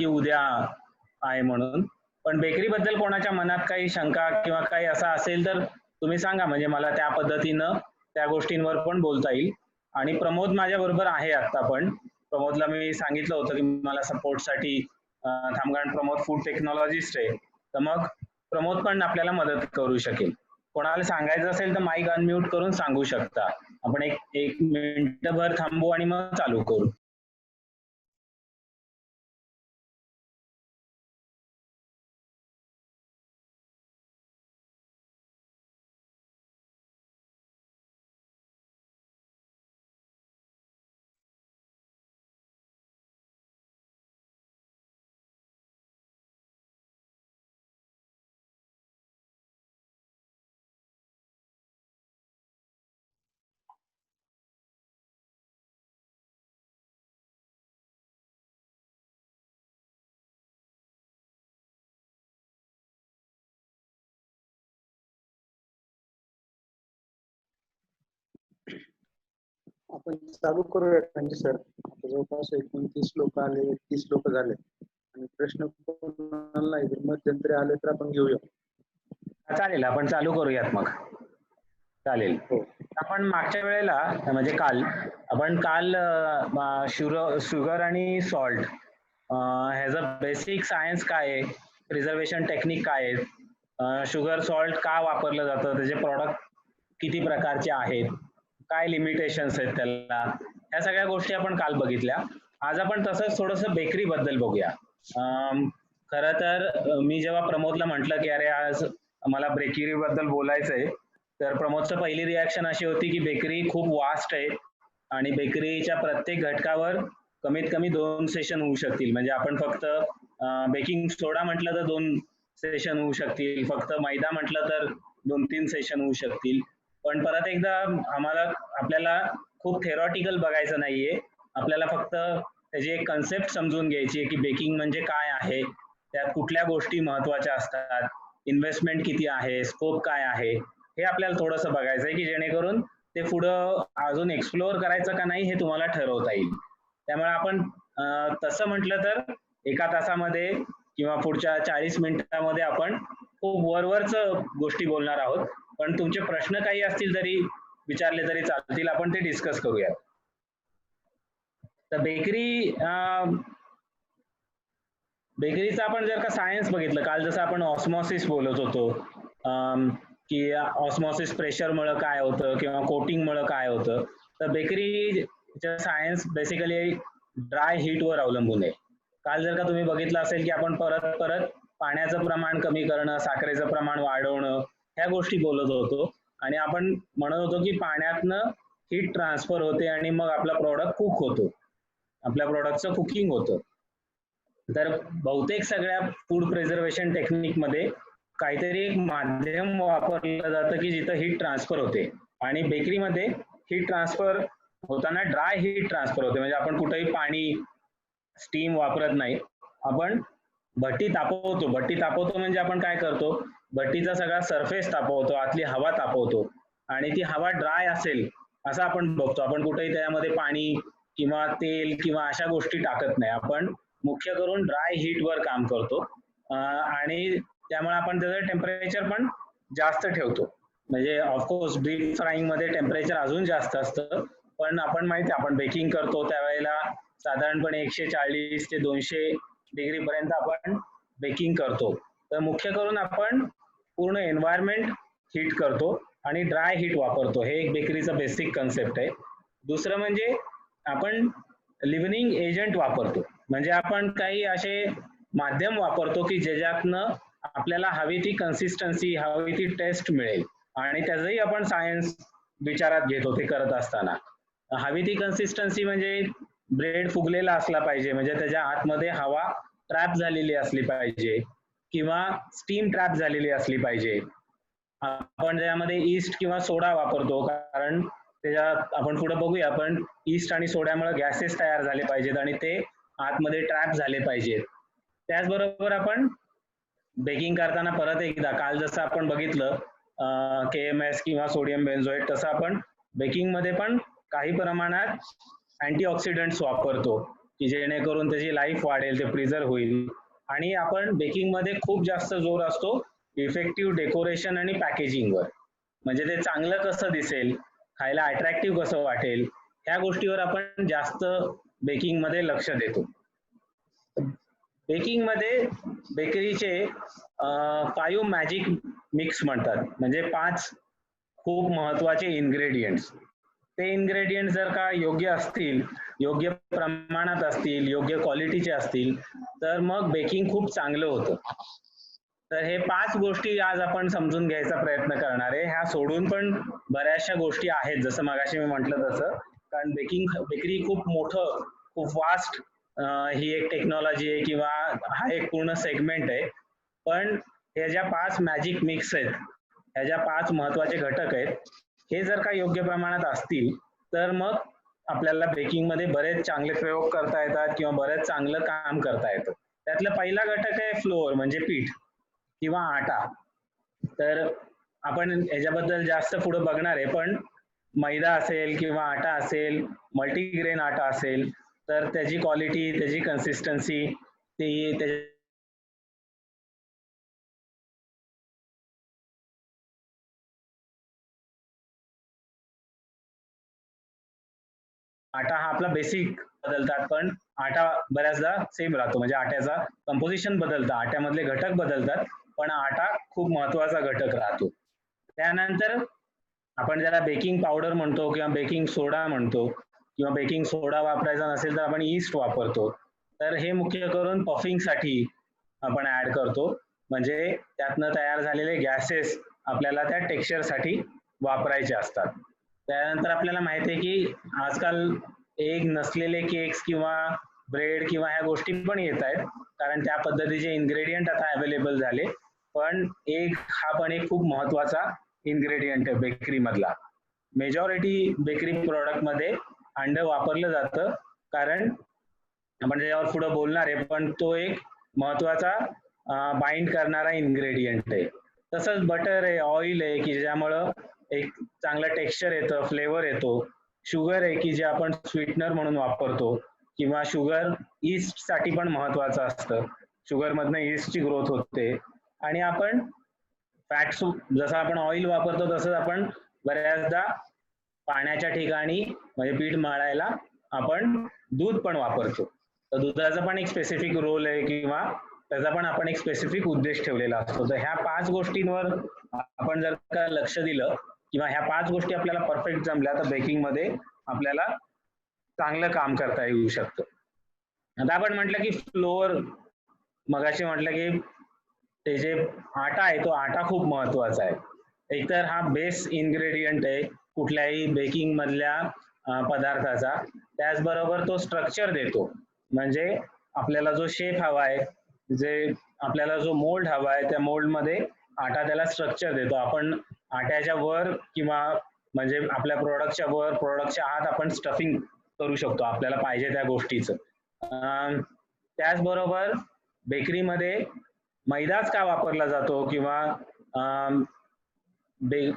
की उद्या आहे म्हणून. पण बेकरी बद्दल कोणाच्या मनात काही शंका किंवा काही असा असेल तर तुम्ही सांगा, म्हणजे मला त्या पद्धतीनं त्या गोष्टींवर पण बोलता येईल. आणि प्रमोद माझ्या बरोबर आहे आता पण. प्रमोदला मी सांगितलं होतं की मला सपोर्टसाठी थामगाण प्रमोद फूड टेक्नॉलॉजिस्ट आहे. तर मग प्रमोद पण आपल्याला मदत करू शकेल. कोणाला सांगायचं असेल तर माईक अनम्यूट करून सांगू शकता. आपण एक मिनिटभर थांबू आणि मग चालू करू. आपण चालू करूया म्हणजे सर. आता जवळपास 29 लोक आले, 30 लोक झाले आणि प्रश्न कोणाला नाही जर मध्यंतरी आले तर आपण घेऊया. चालेल, आपण चालू करूयात मग. चालेल. आपण मागच्या वेळेला म्हणजे काल शुगर आणि सॉल्ट ह्याचं बेसिक सायन्स काय आहे, प्रिझर्वेशन टेक्निक काय आहे, शुगर सॉल्ट का वापरलं जातं, त्याचे प्रॉडक्ट किती प्रकारचे आहेत, काय लिमिटेशन्स आहेत त्याला, ह्या सगळ्या गोष्टी आपण काल बघितल्या. आज आपण तसंच थोडंसं बेकरी बद्दल बघूया. खरं तर मी जेव्हा प्रमोदला म्हटलं की अरे आज मला बेकरी बद्दल बोलायचंय, तर प्रमोदचं पहिली रिॲक्शन अशी होती की बेकरी खूप वास्ट आहे आणि बेकरीच्या प्रत्येक घटकावर कमीत कमी 2 सेशन होऊ शकतील. म्हणजे आपण फक्त बेकिंग सोडा म्हटलं तर 2 सेशन होऊ शकतील, फक्त मैदा म्हटलं तर 2-3 सेशन होऊ शकतील. पण परत एकदा आपल्याला खूप थेरॉटिकल बघायचं नाहीये. आपल्याला फक्त त्याची एक कन्सेप्ट समजून घ्यायची आहे की बेकिंग म्हणजे काय आहे, त्यात कुठल्या गोष्टी महत्वाच्या असतात, इन्व्हेस्टमेंट किती आहे, स्कोप काय आहे, हे आपल्याला थोडंसं बघायचं आहे की जेणेकरून ते पुढं अजून एक्सप्लोअर करायचं का नाही हे तुम्हाला ठरवता येईल. त्यामुळे आपण तसं म्हटलं तर 1 तासामध्ये किंवा पुढच्या 40 मिनिटांमध्ये आपण खूप वरवरच गोष्टी बोलणार आहोत. पण तुमचे प्रश्न काही असतील तरी विचारले तरी चालतील, आपण ते डिस्कस करूयात. तर बेकरीचं आपण जर का सायन्स बघितलं, काल जसं आपण ऑस्मॉसिस बोलत होतो की ऑस्मॉसिस प्रेशरमुळे काय होतं किंवा कोटिंगमुळे काय होतं, तर बेकरीचं सायन्स बेसिकली ड्राय हीटवर अवलंबून आहे. काल जर का तुम्ही बघितलं असेल की आपण परत पाण्याचं प्रमाण कमी करणं, साखरेचं प्रमाण वाढवणं, ह्या गोष्टी बोलत होतो आणि आपण म्हणत होतो की पाण्यातनं हीट ट्रान्सफर होते आणि मग आपला प्रॉडक्ट कुक होतो, आपल्या प्रॉडक्टचं कुकिंग होतं. तर बहुतेक सगळ्या फूड प्रिझर्वेशन टेक्निकमध्ये काहीतरी एक माध्यम वापरलं जातं की जिथं हीट ट्रान्सफर होते आणि बेकरीमध्ये हीट ट्रान्सफर होताना ड्राय हीट ट्रान्सफर होते. म्हणजे आपण कुठेही पाणी स्टीम वापरत नाही, आपण भट्टी तापवतो म्हणजे आपण काय करतो, भट्टीचा सगळा सरफेस तापवतो, आतली हवा तापवतो आणि ती हवा ड्राय असेल असं आपण बघतो. आपण कुठेही त्यामध्ये पाणी किंवा तेल किंवा अशा गोष्टी टाकत नाही, आपण मुख्य करून ड्राय हीटवर काम करतो आणि त्यामुळे आपण त्याचं टेम्परेचर पण जास्त ठेवतो. म्हणजे ऑफकोर्स डीप फ्राईंग मध्ये टेम्परेचर अजून जास्त असतं, पण आपण माहिती आपण बेकिंग करतो त्यावेळेला साधारणपणे 140 ते 200 डिग्री पर्यंत आपण बेकिंग करतो. तर मुख्य करून आपण पूर्ण एन्व्हायरमेंट हीट करतो आणि ड्राय हीट वापरतो. हे एक बेकरीचं बेसिक कन्सेप्ट आहे. दुसरं म्हणजे आपण लिव्हनिंग एजंट वापरतो, म्हणजे आपण काही असे माध्यम वापरतो की ज्याच्यातनं आपल्याला हवी ती कन्सिस्टन्सी, हवी ती टेस्ट मिळेल आणि त्याचंही आपण सायन्स विचारात घेतो ते करत असताना. हवी ती कन्सिस्टन्सी म्हणजे ब्रेड फुगलेला असला पाहिजे, म्हणजे त्याच्या आतमध्ये हवा ट्रॅप झालेली असली पाहिजे किंवा स्टीम ट्रॅप झालेली असली पाहिजे. आपण त्यामध्ये ईस्ट किंवा सोडा वापरतो कारण त्याच्यात आपण पुढे बघूया, पण ईस्ट आणि सोड्यामुळे गॅसेस तयार झाले पाहिजेत आणि ते आतमध्ये ट्रॅप झाले पाहिजेत. त्याचबरोबर आपण बेकिंग करताना परत एकदा काल जसं आपण बघितलं KMS किंवा सोडियम बेन्झोएट, तसं आपण बेकिंग मध्ये पण काही प्रमाणात अँटीऑक्सिडंट्स वापरतो की जेणेकरून त्याची लाईफ वाढेल, ते प्रिझर्व होईल. आणि आपण बेकिंगमध्ये खूप जास्त जोर असतो इफेक्टिव्ह डेकोरेशन आणि पॅकेजिंगवर. म्हणजे ते चांगलं कसं दिसेल, खायला अट्रॅक्टिव्ह कसं वाटेल, ह्या गोष्टीवर आपण जास्त बेकिंगमध्ये लक्ष देतो. बेकिंगमध्ये बेकरीचे 5 मॅजिक मिक्स म्हणतात, म्हणजे 5 खूप महत्वाचे इन्ग्रेडियंट्स. ते इन्ग्रेडियंट जर का योग्य असतील, योग्य प्रमाणात असतील, योग्य क्वालिटीचे असतील, तर मग बेकिंग खूप चांगलं होतं. तर हे 5 गोष्टी आज आपण समजून घ्यायचा प्रयत्न करणार आहे. ह्या सोडून पण बऱ्याचशा गोष्टी आहेत, जसं मगाशी मी म्हटलं तसं. कारण बेकरी खूप मोठं, खूप वास्ट ही एक टेक्नॉलॉजी आहे किंवा हा एक पूर्ण सेगमेंट आहे. पण हे ज्या 5 मॅजिक मिक्स आहेत, ह्या ज्या 5 महत्वाचे घटक आहेत, हे जर का योग्य प्रमाणात असतील, तर मग आपल्याला बेकिंगमध्ये बरेच चांगले प्रयोग करता येतात किंवा बरेच चांगलं काम करता येतं. त्यातला पहिला घटक आहे फ्लोअर, म्हणजे पीठ किंवा आटा. तर आपण ह्याच्याबद्दल जास्त पुढे बघणार आहे, पण मैदा असेल किंवा आटा असेल, मल्टीग्रेन आटा असेल, तर त्याची क्वालिटी, त्याची कन्सिस्टन्सी, ती आटा हा आपला बेसिक बदलतात, पण आटा बऱ्याचदा सेम राहतो, म्हणजे आट्याचा कंपोजिशन बदलतं, आट्यामधले घटक बदलतात, पण आटा खूप महत्वाचा घटक राहतो. त्यानंतर आपण ज्याला बेकिंग पावडर म्हणतो किंवा बेकिंग सोडा म्हणतो, किंवा बेकिंग सोडा वापरायचा नसेल तर आपण ईस्ट वापरतो. तर हे मुख्य करून पफिंगसाठी आपण ऍड करतो, म्हणजे त्यातनं तयार झालेले गॅसेस आपल्याला त्या टेक्स्चरसाठी वापरायचे असतात. त्यानंतर आपल्याला माहिती आहे की आजकाल एग नसलेले केक्स किंवा ब्रेड किंवा ह्या गोष्टी पण येत आहेत, कारण त्या पद्धतीचे इन्ग्रेडियंट आता अवेलेबल झाले. पण एग हा पण एक खूप महत्वाचा इन्ग्रेडियंट आहे बेकरी मधला. मेजॉरिटी बेकरी प्रोडक्ट मध्ये अंड वापरलं जातं, कारण आपण त्याच्यावर पुढे बोलणार आहे, पण तो एक महत्वाचा बाइंड करणारा इन्ग्रेडियंट आहे. तसंच बटर आहे, ऑइल आहे, की ज्यामुळं एक चांगलं टेक्स्चर येतं, फ्लेवर येतो. शुगर आहे, की जे आपण स्वीटनर म्हणून वापरतो, किंवा शुगर ईस्ट साठी पण महत्वाचं असतं. शुगर मधनं ईस्टची ग्रोथ होते. आणि आपण फॅट, जसं आपण ऑइल वापरतो तसंच आपण बऱ्याचदा पाण्याच्या ठिकाणी, म्हणजे पीठ मळायला आपण दूध पण वापरतो. तर दुधाचा पण एक स्पेसिफिक रोल आहे किंवा त्याचा पण आपण एक स्पेसिफिक उद्देश ठेवलेला असतो. तर ह्या 5 गोष्टींवर आपण जर का लक्ष दिलं किंवा ह्या 5 गोष्टी आपल्याला परफेक्ट जमल्या, तर बेकिंग मध्ये आपल्याला चांगलं काम करता येऊ शकतं. आता आपण म्हटलं की फ्लोअर, मगाशी म्हटलं की ते जे आटा आहे, तो आटा खूप महत्वाचा आहे. एकतर हा बेस इन्ग्रेडियंट आहे कुठल्याही बेकिंग मधल्या पदार्थाचा. त्याचबरोबर तो स्ट्रक्चर देतो, म्हणजे आपल्याला जो शेप हवा आहे, जे आपल्याला जो मोल्ड हवा आहे, त्या मोल्ड मध्ये आटा त्याला स्ट्रक्चर देतो. आपण आट्याच्या वर किंवा म्हणजे आपल्या प्रोडक्टच्या वर, प्रोडक्टच्या आत आपण स्टफिंग करू शकतो आपल्याला पाहिजे त्या गोष्टीचं. त्याचबरोबर बेकरीमध्ये मैदाच का वापरला जातो, किंवा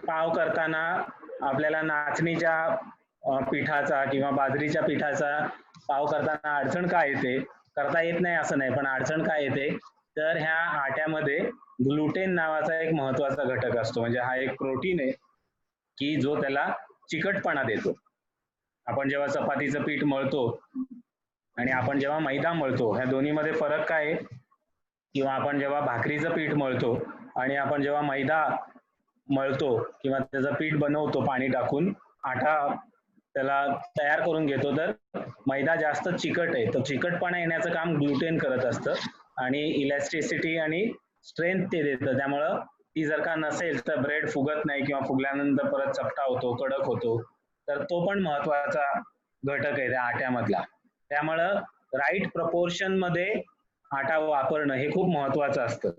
पाव करताना आपल्याला नाचणीच्या पिठाचा किंवा बाजरीच्या पिठाचा पाव करताना अडचण का येते? करता येत नाही असं नाही, पण अडचण काय येते, तर ह्या आट्यामध्ये ग्लुटेन नावाचा एक महत्वाचा घटक असतो, म्हणजे हा एक प्रोटीन आहे की जो त्याला चिकटपणा देतो. आपण जेव्हा चपातीचं पीठ मळतो आणि आपण जेव्हा मैदा मळतो, ह्या दोन्हीमध्ये फरक काय आहे? किंवा आपण जेव्हा भाकरीचं पीठ मळतो आणि आपण जेव्हा मैदा मळतो किंवा त्याचं पीठ बनवतो पाणी टाकून, आटा त्याला तयार करून घेतो, तर मैदा जास्त चिकट आहे, तर चिकटपणा येण्याचं काम ग्लुटेन करत असतं आणि इलॅस्टिसिटी आणि स्ट्रेंथ ते देतं. त्यामुळं ती जर का नसेल तर ब्रेड फुगत नाही किंवा फुगल्यानंतर परत चपटा होतो, कडक होतो. तर तो पण महत्वाचा घटक आहे त्या आट्यामधला. त्यामुळं राईट प्रपोर्शन मध्ये आटा वापरणं हे खूप महत्वाचं असतं,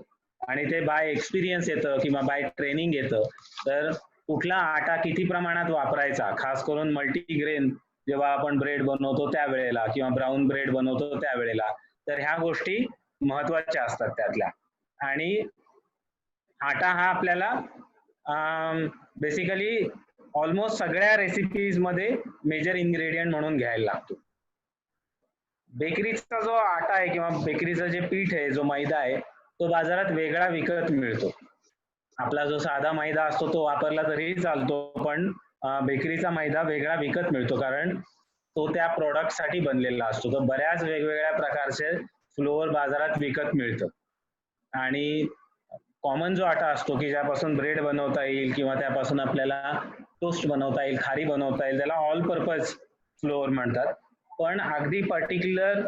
आणि ते बाय एक्सपिरियन्स येतं किंवा बाय ट्रेनिंग येतं. तर कुठला आटा किती प्रमाणात वापरायचा, खास करून मल्टीग्रेन जेव्हा आपण ब्रेड बनवतो त्यावेळेला किंवा ब्राऊन ब्रेड बनवतो त्यावेळेला, तर ह्या गोष्टी महत्वाच्या असतात त्यातल्या. आणि आटा हा आपल्याला बेसिकली ऑलमोस्ट सगळ्या रेसिपीज मध्ये मेजर इन्ग्रेडियंट म्हणून घ्यायला लागतो. बेकरीचा जो आटा आहे किंवा बेकरीचं जे पीठ आहे, जो मैदा आहे, तो बाजारात वेगळा विकत मिळतो. आपला जो साधा मैदा असतो तो वापरला तरीही चालतो, पण बेकरीचा मैदा वेगळा विकत मिळतो, कारण तो त्या प्रोडक्ट साठी बनलेला असतो. तर बऱ्याच वेगवेगळ्या प्रकारचे फ्लोअर बाजारात विकत मिळतं. आणि कॉमन जो आटा असतो की ज्यापासून ब्रेड बनवता येईल किंवा त्यापासून आपल्याला टोस्ट बनवता येईल, खारी बनवता येईल, त्याला ऑल पर्पज फ्लोअर म्हणतात. पण अगदी पर्टिक्युलर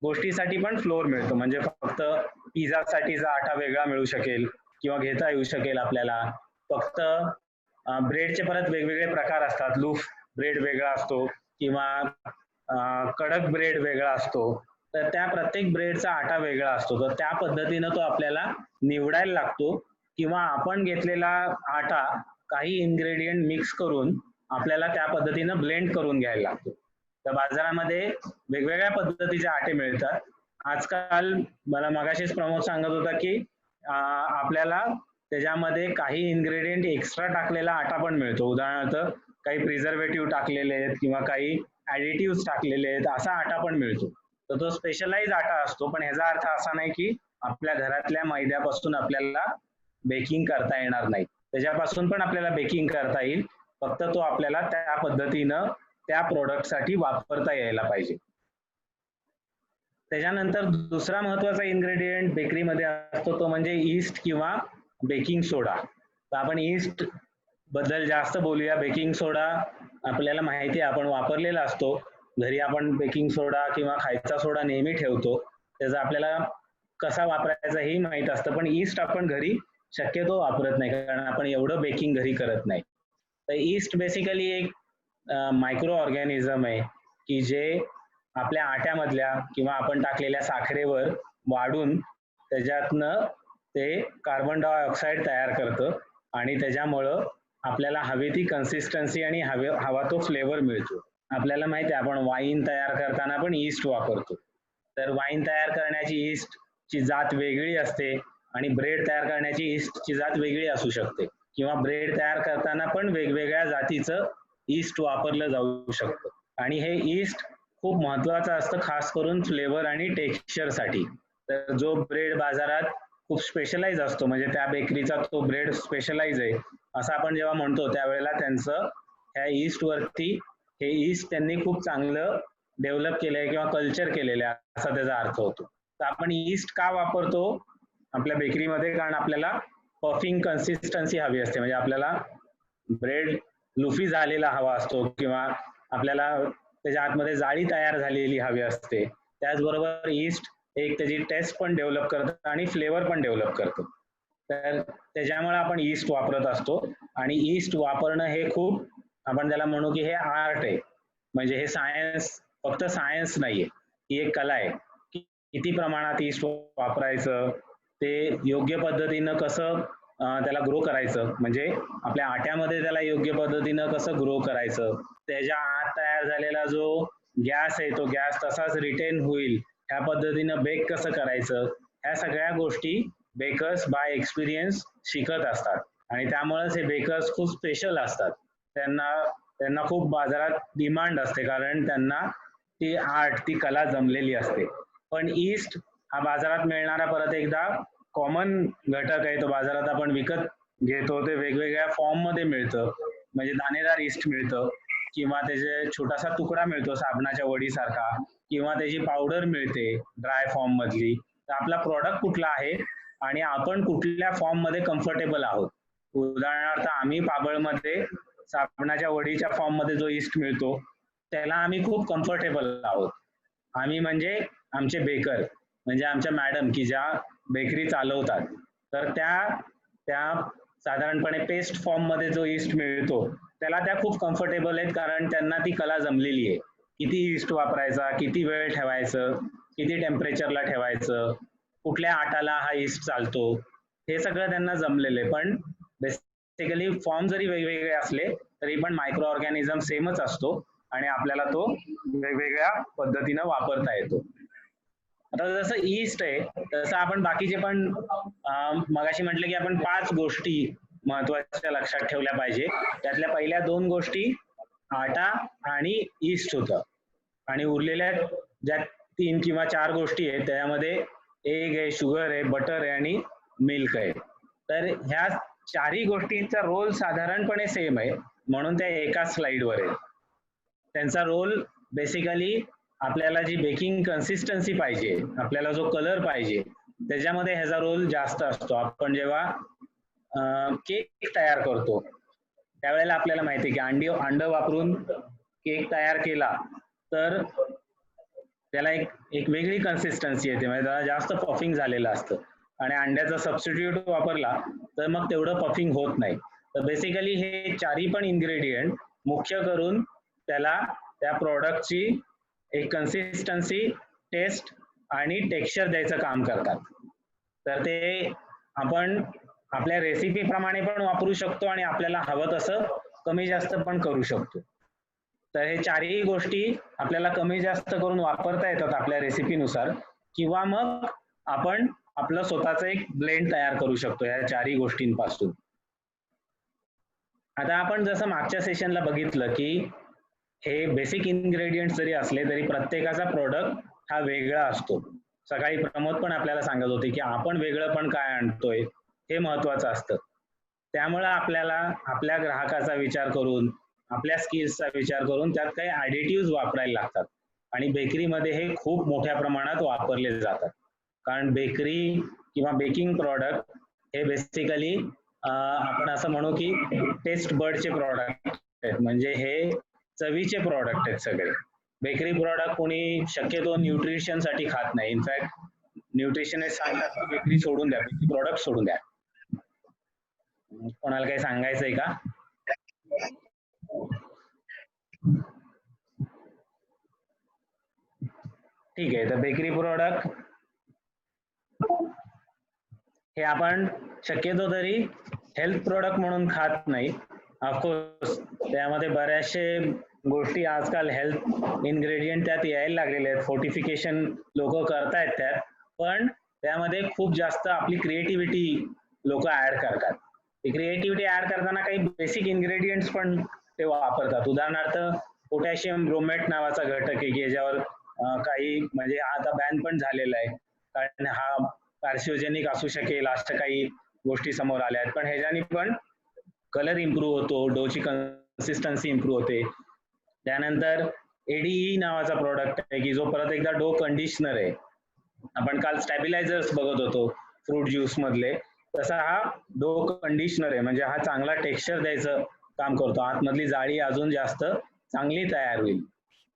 गोष्टीसाठी पण फ्लोअर मिळतो. म्हणजे फक्त पिझ्झासाठीचा आटा वेगळा मिळू शकेल किंवा घेता येऊ शकेल आपल्याला. फक्त ब्रेडचे परत वेगवेगळे प्रकार असतात. लूफ ब्रेड वेगळा असतो किंवा कडक ब्रेड वेगळा असतो. तर त्या प्रत्येक ब्रेडचा आटा वेगळा असतो. तर त्या पद्धतीनं तो आपल्याला निवडायला लागतो किंवा आपण घेतलेला आटा काही इन्ग्रेडियंट मिक्स करून आपल्याला त्या पद्धतीनं ब्लेंड करून घ्यायला लागतो. तर बाजारामध्ये वेगवेगळ्या पद्धतीचे आटे मिळतात. आजकाल मला मगाशीच प्रमोद सांगत होता की आपल्याला त्याच्यामध्ये काही इन्ग्रेडियंट एक्स्ट्रा टाकलेला आटा पण मिळतो. उदाहरणार्थ काही प्रिझर्वेटिव्ह टाकलेले आहेत किंवा काही ऍडिटिव्ह टाकलेले आहेत, असा आटा पण मिळतो. तर तो स्पेशलाइज आटा असतो, पण ह्याचा अर्थ असा नाही की आपल्या घरातल्या मैद्यापासून आपल्याला बेकिंग करता येणार नाही. त्याच्यापासून पण आपल्याला बेकिंग करता येईल, फक्त तो आपल्याला त्या पद्धतीनं त्या प्रोडक्टसाठी वापरता यायला पाहिजे. त्याच्यानंतर दुसरा महत्वाचा इन्ग्रेडियंट बेकरीमध्ये असतो तो म्हणजे ईस्ट किंवा बेकिंग सोडा. तर आपण ईस्ट बद्दल जास्त बोलूया. बेकिंग सोडा आपल्याला माहिती आहे, आपण वापरलेला असतो. घरी आपण बेकिंग सोडा किंवा खायचा सोडा नेहमी ठेवतो. त्याचा आपल्याला कसा वापरायचा हेही माहित असतं, पण ईस्ट आपण घरी शक्यतो वापरत नाही, कारण आपण एवढं बेकिंग घरी करत नाही. तर ईस्ट बेसिकली एक मायक्रो ऑर्गॅनिझम आहे की जे आपल्या आट्यामधल्या किंवा आपण टाकलेल्या साखरेवर वाढून त्याच्यातनं ते कार्बन डायऑक्साईड तयार करतं आणि त्याच्यामुळं आपल्याला हवी ती कन्सिस्टन्सी आणि हवा तो फ्लेवर मिळतो. आपल्याला माहिती आहे, आपण वाईन तयार करताना पण ईस्ट वापरतो. तर वाईन तयार करण्याची ईस्टची जात वेगळी असते आणि ब्रेड तयार करण्याची ईस्टची जात वेगळी असू शकते, किंवा ब्रेड तयार करताना पण वेगवेगळ्या जातीचं ईस्ट वापरलं जाऊ शकतं. आणि हे ईस्ट खूप महत्वाचं असतं, खास करून फ्लेवर आणि टेक्स्चर साठी. तर जो ब्रेड बाजारात खूप स्पेशलाइज असतो, म्हणजे त्या बेकरीचा तो ब्रेड स्पेशलाइज आहे असं आपण जेव्हा म्हणतो, त्यावेळेला त्यांचं ह्या ईस्ट वरती हे ईस्ट त्यांनी खूप चांगलं डेव्हलप केलंय किंवा कल्चर केलेलं आहे असा त्याचा अर्थ होतो. तर आपण ईस्ट का वापरतो आपल्या बेकरीमध्ये? कारण आपल्याला पफिंग कन्सिस्टन्सी हवी असते, म्हणजे आपल्याला ब्रेड लुफी झालेला हवा असतो किंवा आपल्याला त्याच्या आतमध्ये जाळी तयार झालेली हवी असते. त्याचबरोबर ईस्ट एक त्याची टेस्ट पण डेव्हलप करतं आणि फ्लेवर पण डेव्हलप करतं. तर त्याच्यामुळे आपण ईस्ट वापरत असतो. आणि ईस्ट वापरणं हे खूप, आपण त्याला म्हणू की हे आर्ट आहे. म्हणजे हे सायन्स, फक्त सायन्स नाहीये, ही एक कला आहे. किती प्रमाणात ईस्ट वापरायचं, ते योग्य पद्धतीनं कसं त्याला ग्रो करायचं, म्हणजे आपल्या आट्यामध्ये त्याला योग्य पद्धतीनं कसं ग्रो करायचं, त्याच्या आत तयार झालेला जो गॅस आहे तो गॅस तसाच रिटेन होईल ह्या पद्धतीनं बेक कसं करायचं, ह्या सगळ्या गोष्टी बेकर्स बाय एक्सपिरियन्स शिकत असतात. आणि त्यामुळेच हे बेकर्स खूप स्पेशल असतात. त्यांना खूप बाजारात डिमांड असते, कारण त्यांना ती आर्ट, ती कला जमलेली असते. पण ईस्ट हा बाजारात मिळणारा परत एकदा कॉमन घटक आहे. तो बाजारात आपण विकत घेतो, ते वेगवेगळ्या फॉर्म मध्ये मिळतं. म्हणजे दाणेदार ईस्ट मिळतं, किंवा त्याचे छोटासा तुकडा मिळतो साबणाच्या वडीसारखा, किंवा त्याची पावडर मिळते ड्राय फॉर्म मधली. तर आपला प्रॉडक्ट कुठला आहे आणि आपण कुठल्या फॉर्म मध्ये कम्फर्टेबल आहोत. उदाहरणार्थ आम्ही पाबळमध्ये साबणाच्या वडीच्या फॉर्म मध्ये जो ईस्ट मिळतो त्याला आम्ही खूप कम्फर्टेबल आहोत. आम्ही म्हणजे आमचे बेकर, म्हणजे आमच्या मॅडम की ज्या बेकरी चालवतात, तर त्या साधारणपणे पेस्ट फॉर्म मध्ये जो ईस्ट मिळतो त्याला त्या खूप कम्फर्टेबल आहेत, कारण त्यांना ती कला जमलेली आहे. किती ईस्ट वापरायचा, किती वेळ ठेवायचं, किती टेम्परेचरला ठेवायचं, कुठल्या आटाला हा ईस्ट चालतो, हे सगळं त्यांना जमलेलं आहे. पण बेसिकली फॉर्म जरी वेगवेगळे असले तरी पण मायक्रो ऑर्गॅनिझम सेमच असतो आणि आपल्याला तो वेगवेगळ्या पद्धतीनं वापरता येतो. आता जसं ईस्ट आहे तसं आपण बाकीचे पण मगाशी म्हटलं की आपण 5 गोष्टी महत्वाच्या लक्षात ठेवल्या पाहिजे. त्यातल्या पहिल्या 2 गोष्टी आटा आणि ईस्ट होतं, आणि उरलेल्या ज्या 3 किंवा 4 गोष्टी आहेत, त्यामध्ये एग आहे, शुगर आहे, बटर आहे आणि मिल्क आहे. तर ह्या चारही गोष्टींचा रोल साधारणपणे सेम आहे, म्हणून त्या एकाच स्लाइडवर आहे. त्यांचा रोल बेसिकली आपल्याला जी बेकिंग कन्सिस्टन्सी पाहिजे, आपल्याला जो कलर पाहिजे, त्याच्यामध्ये ह्याचा रोल जास्त असतो. आपण जेव्हा केक तयार करतो त्यावेळेला आपल्याला माहिती आहे की अंड वापरून केक तयार केला तर त्याला एक वेगळी कन्सिस्टन्सी येते, म्हणजे त्याला जास्त पफिंग झालेलं असतं. आणि अंड्याचा सबस्टिट्यूट वापरला तर मग तेवढं पफिंग होत नाही. तर बेसिकली हे चारही पण इन्ग्रेडियंट मुख्य करून त्याला त्या प्रॉडक्टची एक कन्सिस्टन्सी, टेस्ट आणि टेक्स्चर द्यायचं काम करतात. तर ते आपण आपल्या रेसिपी प्रमाणे पण वापरू शकतो आणि आपल्याला हवं तसं कमी जास्त पण करू शकतो. तर हे चारही गोष्टी आपल्याला कमी जास्त करून वापरता येतात आपल्या रेसिपीनुसार, किंवा मग आपण आपलं स्वतःचं एक ब्लेंड तयार करू शकतो या चारही गोष्टींपासून. आता आपण जसं मागच्या सेशनला बघितलं की हे बेसिक इन्ग्रेडियंट जरी असले तरी प्रत्येकाचा प्रोडक्ट हा वेगळा असतो. सकाळी प्रमोद पण आपल्याला सांगत होते की आपण वेगळं पण काय आणतोय हे महत्वाचं असतं. त्यामुळे आपल्याला आपल्या ग्राहकाचा विचार करून, आपल्या स्किल्सचा विचार करून त्यात काही ॲडिटिव्ह वापरायला लागतात आणि बेकरीमध्ये हे खूप मोठ्या प्रमाणात वापरले जातात. कारण बेकरी किंवा बेकिंग प्रॉडक्ट हे बेसिकली आपण असं म्हणू की टेस्ट बर्डचे प्रॉडक्ट आहेत, म्हणजे हे चवीचे प्रॉडक्ट आहेत सगळे. बेकरी प्रॉडक्ट कोणी शक्यतो न्यूट्रिशन साठी खात नाही. इनफॅक्ट न्यूट्रिशनिस्ट सांगतात की बेकरी सोडून द्या, बेकरी प्रॉडक्ट सोडून द्या. कोणाला काही सांगायचंय का? ठीक आहे. तर बेकरी प्रॉडक्ट हे आपण शक्यतो तरी हेल्थ प्रोडक्ट म्हणून खात नाही. ऑफकोर्स त्यामध्ये बऱ्याचशे गोष्टी आजकाल हेल्थ इन्ग्रेडियंट त्यात यायला लागलेले आहेत, फोर्टिफिकेशन लोक करतायत त्यात, पण त्यामध्ये खूप जास्त आपली क्रिएटिव्हिटी लोक ऍड करतात. क्रिएटिव्हिटी ऍड करताना काही बेसिक इन्ग्रेडियंट्स पण ते वापरतात. उदाहरणार्थ पोटॅशियम ब्रोमेट नावाचा घटक आहे की याच्यावर काही म्हणजे आता बॅन पण झालेला आहे, कारण हा कार्सिओजेनिक असू शकेल अशा काही गोष्टी समोर आल्या आहेत. पण ह्याच्यानी पण कलर इम्प्रूव्ह होतो, डोची कन्सिस्टन्सी इम्प्रूव्ह होते. त्यानंतर एडीई नावाचा प्रोडक्ट आहे की जो परत एकदा डो कंडिशनर आहे. आपण काल स्टॅबिलायझर्स बघत होतो फ्रूट ज्यूस मधले, तसा हा डो कंडिशनर आहे, म्हणजे हा चांगला टेक्स्चर द्यायचं काम करतो, आतमधली जाळी अजून जास्त चांगली तयार होईल.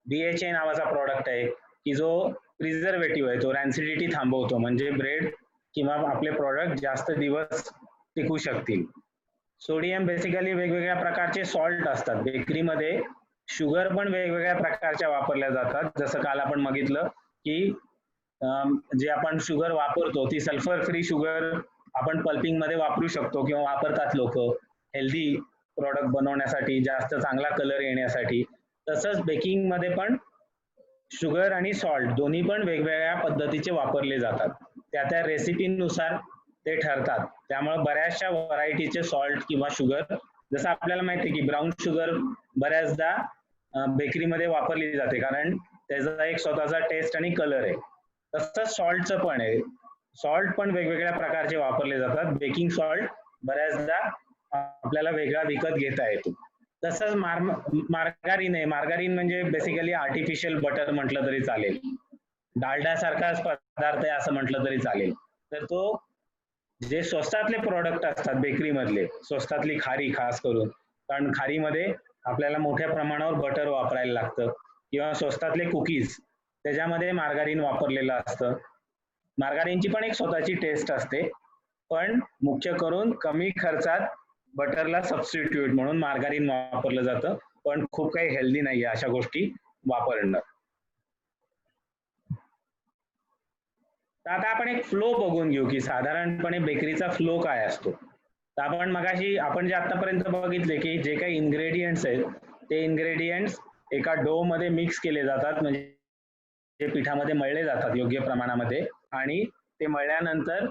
बीएचए नावाचा प्रॉडक्ट आहे की जो प्रिझर्वेटिव्ह आहे, तो रॅन्सिडिटी थांबवतो, म्हणजे ब्रेड किंवा आपले प्रॉडक्ट जास्त दिवस टिकू शकतील. सोडियम बेसिकली वेगवेगळ्या प्रकारचे सॉल्ट असतात बेकरीमध्ये. शुगर पण वेगवेगळ्या प्रकारच्या वापरल्या जातात. जसं काल आपण बघितलं की जे आपण शुगर वापरतो ती सल्फर फ्री शुगर आपण पल्पिंग मध्ये वापरू शकतो किंवा वापरतात लोक हेल्दी प्रॉडक्ट बनवण्यासाठी, जास्त चांगला कलर येण्यासाठी. तसंच बेकिंग मध्ये पण शुगर आणि सॉल्ट दोन्ही पण वेगवेगळ्या पद्धतीचे वापरले जातात, त्या रेसिपीनुसार ते ठरतात. त्यामुळे बऱ्याचशा व्हरायटीचे सॉल्ट किंवा शुगर, जसं आपल्याला माहिती आहे की ब्राऊन शुगर बऱ्याचदा बेकरीमध्ये वापरली जाते कारण त्याचा एक स्वतःचा टेस्ट आणि कलर आहे. तसंच सॉल्टचं पण आहे, सॉल्ट पण वेगवेगळ्या प्रकारचे वापरले जातात. बेकिंग सॉल्ट बऱ्याचदा आपल्याला वेगळा विकत घेता येतो. तसंच मार्गारीन आहे. मार्गारीन म्हणजे बेसिकली आर्टिफिशियल बटर म्हटलं तरी चालेल, डालडा सारखाच पदार्थ आहे असं म्हटलं तरी चालेल. तर तो जे स्वस्तातले प्रोडक्ट असतात बेकरी मधले, स्वस्तातली खारी खास करून, कारण खारीमध्ये आपल्याला मोठ्या प्रमाणावर बटर वापरायला लागतं, किंवा स्वस्तातले कुकीज त्याच्यामध्ये मार्गारीन वापरलेलं असतं. मार्गारीनची पण एक स्वतःची टेस्ट असते, पण मुख्य करून कमी खर्चात बटरला सबस्टिट्यूट म्हणून मार्गारीन वापरलं जातं, पण खूप काही हेल्दी नाहीये अशा गोष्टी वापरणं. तर आता आपण एक फ्लो बघून घेऊ की साधारणपणे बेकरीचा फ्लो काय असतो. तर आपण जे आतापर्यंत बघितले की जे काही इन्ग्रेडियंट्स आहेत ते इन्ग्रेडियंट्स एका डो मध्ये मिक्स केले जातात, म्हणजे पिठामध्ये मळले जातात योग्य प्रमाणामध्ये, आणि ते मळल्यानंतर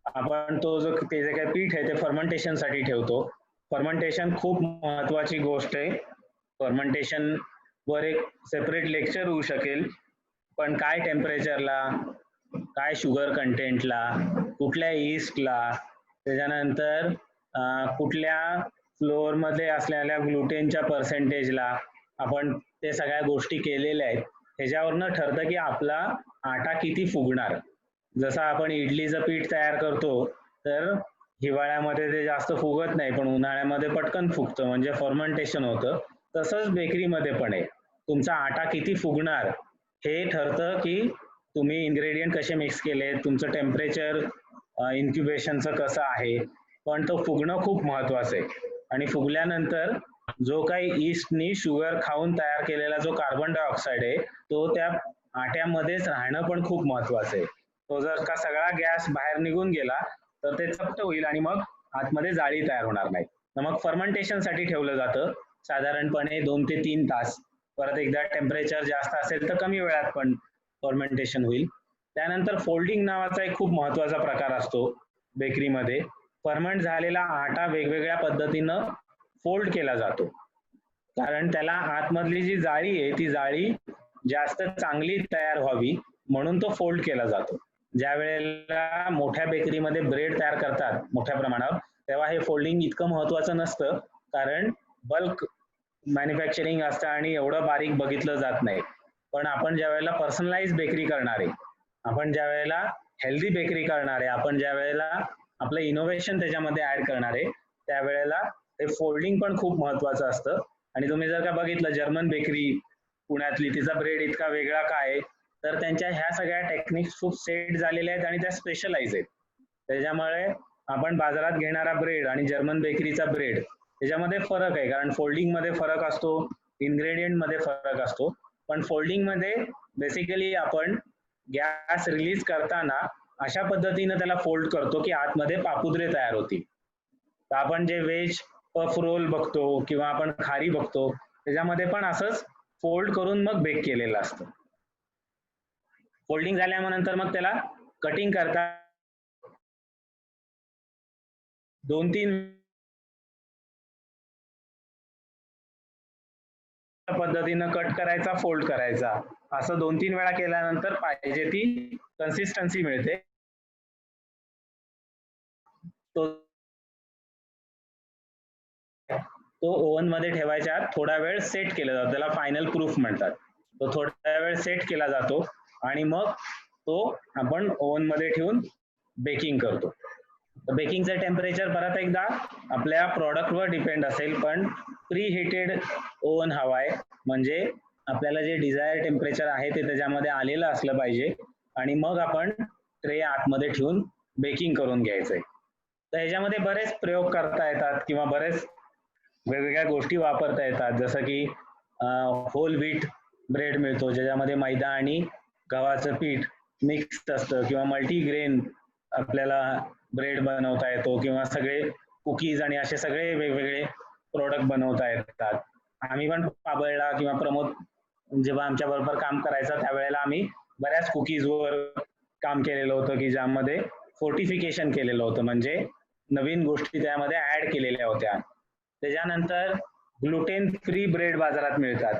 आपण ते जे काही पीठ आहे ते फर्मेंटेशन साठी ठेवतो. फर्मेंटेशन खूप महत्वाची गोष्ट आहे. फर्मेंटेशन वर एक सेपरेट लेक्चर होऊ शकेल, पण काय टेम्परेचरला, काय शुगर कंटेंटला, कुठल्या ईस्टला, त्याच्यानंतर कुठल्या फ्लोअरमध्ये असलेल्या ग्लुटेनच्या पर्सेंटेजला आपण ते सगळ्या गोष्टी केलेल्या आहेत. ह्याच्यावरनं ठरतं की आपला आटा किती फुगणार. जसं आपण इडलीचं पीठ तयार करतो तर हिवाळ्यामध्ये ते जास्त फुगत नाही, पण उन्हाळ्यामध्ये पटकन फुगतं, म्हणजे फर्मेंटेशन होतं. तसंच बेकरीमध्ये पण आहे. तुमचा आटा किती फुगणार हे ठरतं की तुम्ही इन्ग्रेडियंट कसे मिक्स केले, तुमचं टेम्परेचर इन्क्युबेशनचं कसं आहे. पण तो फुगणं खूप महत्वाचं आहे. आणि फुगल्यानंतर जो काही ईस्टनी शुगर खाऊन तयार केलेला जो कार्बन डायऑक्साईड आहे तो त्या आट्यामध्येच राहणं पण खूप महत्वाचं आहे. तो जर का सगळा गॅस बाहेर निघून गेला तर ते चपट होईल आणि मग आतमध्ये जाळी तयार होणार नाही. मग फर्मेंटेशन साठी ठेवलं जातं साधारणपणे 2 ते 3 तास. परत एकदा टेम्परेचर जास्त असेल तर कमी वेळात पण फर्मेंटेशन होईल. त्यानंतर फोल्डिंग नावाचा एक खूप महत्वाचा प्रकार असतो बेकरीमध्ये. फर्मेंट झालेला आटा वेगवेगळ्या पद्धतीनं फोल्ड केला जातो, कारण त्याला आतमधली जी जाळी आहे ती जाळी जास्त चांगली तयार व्हावी म्हणून तो फोल्ड केला जातो. ज्या वेळेला मोठ्या बेकरीमध्ये ब्रेड तयार करतात मोठ्या प्रमाणावर तेव्हा हे फोल्डिंग इतकं महत्वाचं नसतं, कारण बल्क मॅन्युफॅक्चरिंग असतं आणि एवढं बारीक बघितलं जात नाही. पण आपण ज्या वेळेला पर्सनलाइज बेकरी करणार आहे, आपण ज्या वेळेला हेल्दी बेकरी करणार आहे, आपण ज्या वेळेला आपलं इनोव्हेशन त्याच्यामध्ये ऍड करणार आहे त्यावेळेला हे फोल्डिंग पण खूप महत्वाचं असतं. आणि तुम्ही जर का बघितलं जर्मन बेकरी पुण्यातली, तिचा ब्रेड इतका वेगळा काय, तर त्यांच्या ह्या सगळ्या टेक्निक्स खूप सेट झालेल्या आहेत आणि त्या स्पेशलाइज आहेत. त्याच्यामुळे आपण बाजारात घेणारा ब्रेड आणि जर्मन बेकरीचा ब्रेड त्याच्यामध्ये फरक आहे, कारण फोल्डिंग मध्ये फरक असतो, इन्ग्रेडियंट मध्ये फरक असतो. पण फोल्डिंग मध्ये बेसिकली आपण गॅस रिलीज करताना अशा पद्धतीनं त्याला फोल्ड करतो की आतमध्ये पापुद्रे तयार होतील. तर आपण जे व्हेज पफ रोल बघतो किंवा आपण खारी बघतो त्याच्यामध्ये पण असंच फोल्ड करून मग बेक केलेलं असतं. फोल्डिंग झाल्यानंतर मग त्याला कटिंग करता 2-3 पद्धतीनं कट करायचा, फोल्ड करायचा, असं 2-3 वेळा केल्यानंतर पाहिजे ती कन्सिस्टन्सी मिळते. तो ओव्हन मध्ये ठेवायच्या आत थोडा वेळ सेट केला जातो, त्याला फायनल प्रूफ म्हणतात. तो थोडा वेळ सेट केला जातो आणि मग तो आपण ओव्हन मध्ये ठेवून बेकिंग करतो. बेकिंगचं टेम्परेचर परत एकदा आपल्या प्रॉडक्टवर डिपेंड असेल, पण प्री हिटेड ओव्हन हवाय, म्हणजे आपल्याला जे डिझायर टेम्परेचर आहे ते त्याच्यामध्ये आलेलं असलं पाहिजे आणि मग आपण ट्रे आतमध्ये ठेवून बेकिंग करून घ्यायचंय. तर ह्याच्यामध्ये बरेच प्रयोग करता येतात किंवा बरेच वेगवेगळ्या गोष्टी वापरता येतात, जसं की होल व्हीट ब्रेड मिळतो ज्याच्यामध्ये मैदा आणि गव्हाचं पीठ मिक्स असतं, किंवा मल्टीग्रेन आपल्याला ब्रेड बनवता येतो, किंवा सगळे कुकीज आणि असे सगळे वेगवेगळे प्रोडक्ट बनवता येतात. आम्ही पण पाबळला किंवा प्रमोद जेव्हा आमच्या बरोबर काम करायचं त्यावेळेला आम्ही बऱ्याच कुकीजवर काम केलेलं होतं की ज्यामध्ये फोर्टिफिकेशन केलेलं होतं, म्हणजे नवीन गोष्टी त्यामध्ये ऍड केलेल्या होत्या. त्याच्यानंतर ग्लुटेन फ्री ब्रेड बाजारात मिळतात.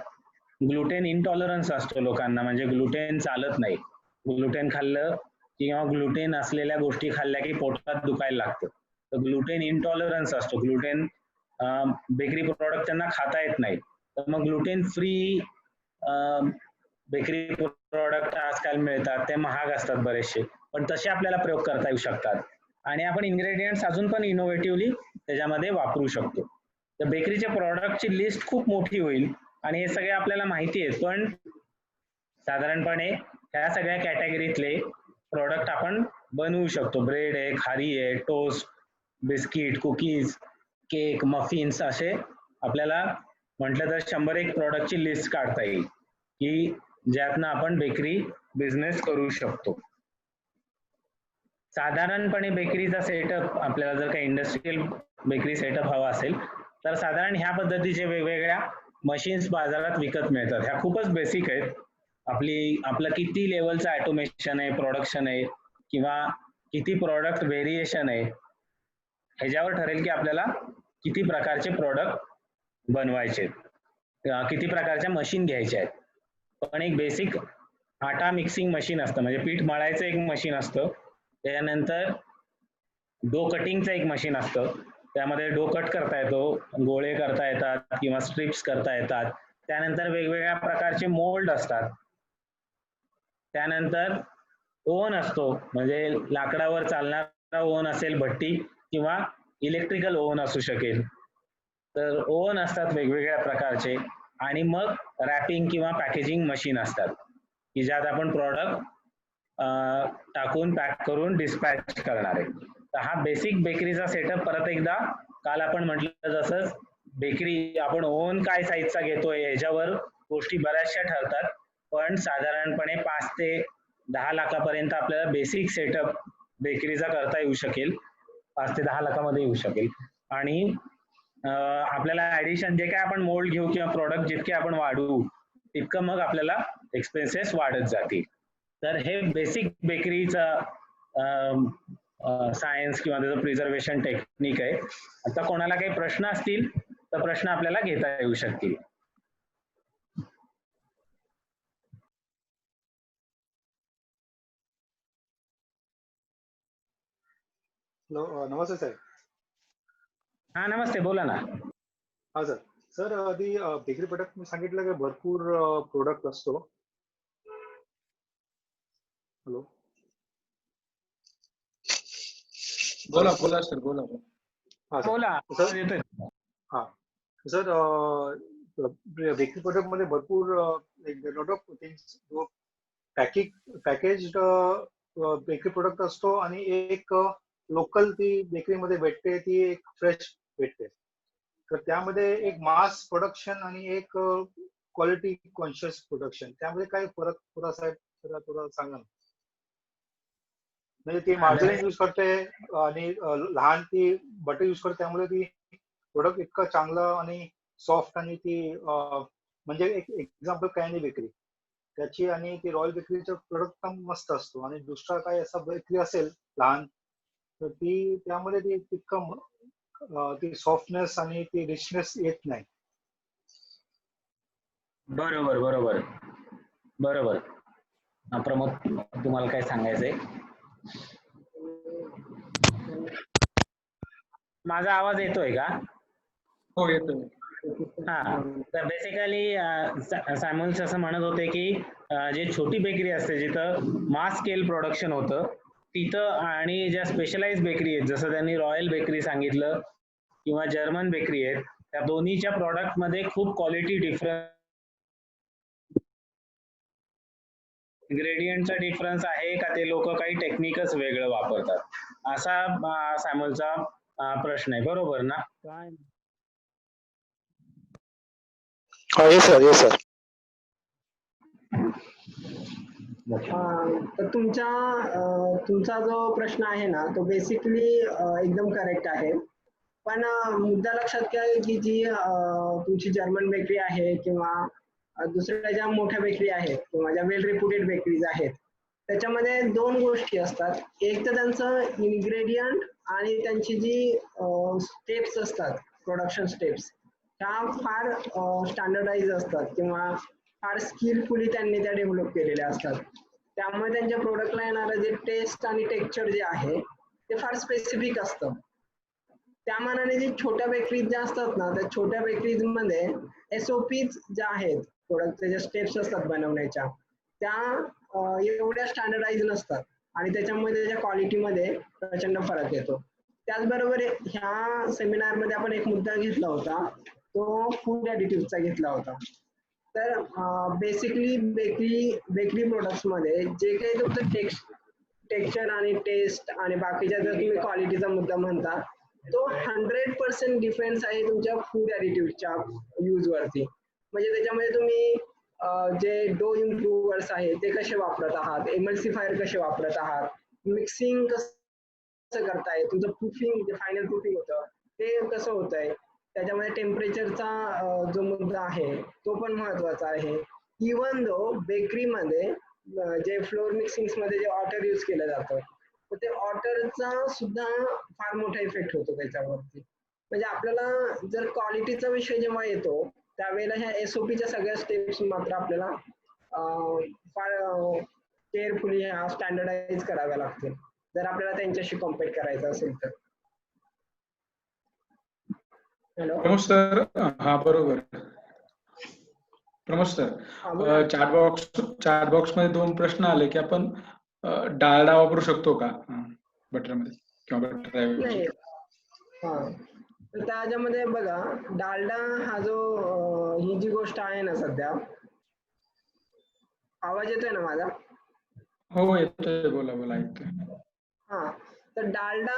ग्लुटेन इंटॉलरन्स असतो लोकांना, म्हणजे ग्लुटेन चालत नाही, ग्लुटेन खाल्लं किंवा ग्लुटेन असलेल्या गोष्टी खाल्ल्या की पोटात दुखायला लागतं, तर ग्लुटेन इंटॉलरन्स असतो, ग्लुटेन बेकरी प्रोडक्ट त्यांना खाता येत नाही, तर मग ग्लुटेन फ्री बेकरी प्रोडक्ट आजकाल मिळतात, ते महाग असतात बरेचसे, पण तसे आपल्याला प्रयोग करता येऊ शकतात आणि आपण इन्ग्रेडियंट्स अजून पण इनोव्हेटिव्हली त्याच्यामध्ये वापरू शकतो. तर बेकरीच्या प्रॉडक्टची लिस्ट खूप मोठी होईल आणि हे सगळे आपल्याला माहिती आहे, पण साधारणपणे ह्या सगळ्या कॅटेगरीतले प्रॉडक्ट आपण बनवू शकतो. ब्रेड आहे, खारी आहे, toast, biscuit, cookies, cake, muffins, असे आपल्याला म्हटलं तर 100-1 प्रॉडक्टची लिस्ट काढता येईल की ज्यातनं आपण बेकरी बिझनेस करू शकतो. साधारणपणे बेकरीचा सेटअप आपल्याला जर काही इंडस्ट्रियल बेकरी सेटअप हवा असेल तर साधारण ह्या पद्धतीचे वेगवेगळ्या मशीन्स बाजारात विकत मिळतात. ह्या खूपच बेसिक आहेत. आपलं किती लेवलचं ऑटोमेशन आहे, प्रोडक्शन आहे, किंवा किती प्रॉडक्ट व्हेरिएशन आहे, ह्याच्यावर ठरेल की आपल्याला किती प्रकारचे प्रॉडक्ट बनवायचे, किती प्रकारच्या मशीन घ्यायच्या आहेत. पण एक बेसिक आटा मिक्सिंग मशीन असतं, म्हणजे पीठ मळायचं एक मशीन असतं. त्यानंतर डो कटिंगचं एक मशीन असतं. त्यामध्ये डो कट करता येतो, गोळे करता येतात किंवा स्ट्रिप्स करता येतात. त्यानंतर वेगवेगळ्या प्रकारचे मोल्ड असतात. त्यानंतर ओव्हन असतो, म्हणजे लाकडावर चालणारा ओव्हन असेल, भट्टी किंवा इलेक्ट्रिकल ओव्हन असू शकेल. तर ओव्हन असतात वेगवेगळ्या प्रकारचे. आणि मग रॅपिंग किंवा पॅकेजिंग मशीन असतात, की ज्यात आपण प्रॉडक्ट टाकून पॅक करून डिस्पॅच करणार आहे. तर हा बेसिक बेकरीचा सेटअप परत एकदा काल आपण म्हटलं जसं बेकरी आपण ओव्हन काय साईजचा घेतोय याच्यावर गोष्टी बऱ्याचशा ठरतात, पण साधारणपणे 5 ते 10 लाखापर्यंत आपल्याला बेसिक सेटअप बेकरीचा करता येऊ शकेल. 5 ते 10 लाखामध्ये येऊ शकेल. आणि आपल्याला ऍडिशन जे काय आपण मोल्ड घेऊ किंवा प्रॉडक्ट जितके आपण वाढवू तितकं मग आपल्याला एक्सपेन्सेस वाढत जातील. तर हे बेसिक बेकरीचा सायन्स किंवा त्याचं प्रिझर्वेशन टेक्निक आहे. आता कोणाला काही प्रश्न असतील तर प्रश्न आपल्याला घेता येऊ शकतील. नमस्ते साहेब. हा नमस्ते, बोला ना. हा सर. सर आधी बेकरी प्रोडक्ट मी सांगितलं की भरपूर प्रोडक्ट असतो. हॅलो, बोला बोला सर, बोला. हा सर. बोला सर येतोय. हा सर, बेकरी प्रोडक्ट मध्ये भरपूर lot of things package bakery product असतो आणि एक लोकल ती बेकरीमध्ये भेटते, ती एक फ्रेश भेटते. तर त्यामध्ये एक मास प्रोडक्शन आणि एक क्वालिटी कॉन्शियस प्रोडक्शन, त्यामध्ये काय फरक थोडासा थोडा सांगा ना. म्हणजे ती मार्जिन यूज करते आणि लहान ती बटर यूज करते, त्यामुळे ती प्रोडक्ट इतकं चांगलं आणि सॉफ्ट आणि ती म्हणजे एक एक्झाम्पल कॅनी बेकरी त्याची आणि ती रॉयल बेकरीचं प्रोडक्ट पण मस्त असतो. आणि दुसरा काय असा बेकरी असेल लहान तर ती त्यामध्ये ती तितकं ती सॉफ्टनेस आणि ती रिचनेस येत नाही. बरोबर बरोबर बरोबर. प्रमोद, तुम्हाला काय सांगायचंय? माझा आवाज येतोय का? हो येतोय. हा, तर बेसिकली सॅम्युअल्स असं म्हणत होते की जे छोटी बेकरी असते जिथं मास स्केल प्रोडक्शन होतं तिथं, आणि ज्या स्पेशलाइज बेकरी आहेत जसं त्यांनी रॉयल बेकरी सांगितलं किंवा जर्मन बेकरी आहेत, त्या दोन्हीच्या प्रॉडक्ट मध्ये खूप क्वालिटी डिफरन्स, इन्ग्रेडियंटचा डिफरन्स आहे का ते लोक काही टेक्निकच वेगळं वापरतात, असा सॅम्युअलचा प्रश्न आहे. बरोबर ना? Yes sir, yes sir. तर तुमचा जो प्रश्न आहे ना तो बेसिकली एकदम करेक्ट आहे. पण मुद्दा लक्षात घ्या की जी तुमची जर्मन बेकरी आहे किंवा दुसऱ्या ज्या मोठ्या बेकरी आहेत किंवा ज्या वेल रेप्युटेड बेकरीज आहेत त्याच्यामध्ये दोन गोष्टी असतात. एक तर त्यांचं इन्ग्रेडियंट आणि त्यांची जी स्टेप्स असतात, प्रोडक्शन स्टेप्स, त्या फार स्टँडर्डाइज असतात किंवा फार स्किलफुली त्यांनी त्या डेव्हलप केलेल्या असतात. त्यामुळे त्यांच्या प्रोडक्टला येणारं जे टेस्ट आणि टेक्स्चर जे आहे ते फार स्पेसिफिक असतं. त्या मानाने जे छोट्या बेकरीज ज्या असतात ना त्या छोट्या बेकरीज मध्ये SOPs ज्या आहेत, प्रोडक्टच्या ज्या स्टेप्स असतात बनवण्याच्या, त्या एवढ्या स्टँडर्डाइज नसतात आणि त्याच्यामुळे त्याच्या क्वालिटीमध्ये प्रचंड फरक येतो. त्याचबरोबर ह्या सेमिनारमध्ये आपण एक मुद्दा घेतला होता तो फूड ॲडिटिव्हचा घेतला होता. तर बेसिकली बेकरी प्रोडक्ट्स मध्ये जे काही तुमचं टेक्स्चर आणि टेस्ट आणि बाकीच्या जर तुम्ही क्वालिटीचा मुद्दा म्हणता तो 100% डिफरन्स आहे तुमच्या फूड ॲडिटिव्हच्या यूज वरती. म्हणजे त्याच्यामध्ये तुम्ही जे डो इम्प्रूव्हर्स आहे ते कसे वापरत आहात, एमल्सिफायर कसे वापरत आहात, मिक्सिंग कसं करताय, तुमचं प्रूफिंग जे फायनल प्रूफिंग होतं ते कसं होत आहे, त्याच्यामध्ये टेम्परेचरचा जो मुद्दा आहे तो पण महत्वाचा आहे. इवन दो बेकरीमध्ये जे फ्लोअर मिक्सिंग मध्ये जे वॉटर यूज केलं जातं तर ते वॉटरचा सुद्धा फार मोठा इफेक्ट होतो त्याच्यावरती. म्हणजे आपल्याला जर क्वालिटीचा विषय जेव्हा येतो त्यावेळेला ह्या SOPच्या सगळ्या स्टेप्स मात्र आपल्याला फार केअरफुली ह्या स्टँडर्डाइज कराव्या लागतील जर आपल्याला त्यांच्याशी कॉम्पिट करायचं असेल तर. हॅलो प्रमोद सर, हा बरोबर. प्रमोद सर, चॅट बॉक्स मध्ये 2 प्रश्न आले की आपण डालडा वापरू शकतो का बटर मध्ये किंवा बटर नाही. हा, तर त्याच्यामध्ये बघा डालडा हा जो ही जी गोष्ट आहे ना सध्या, आवाज येतोय ना माझा? हो येतोय, बोला बोला ऐकतोय. हा, तर डालडा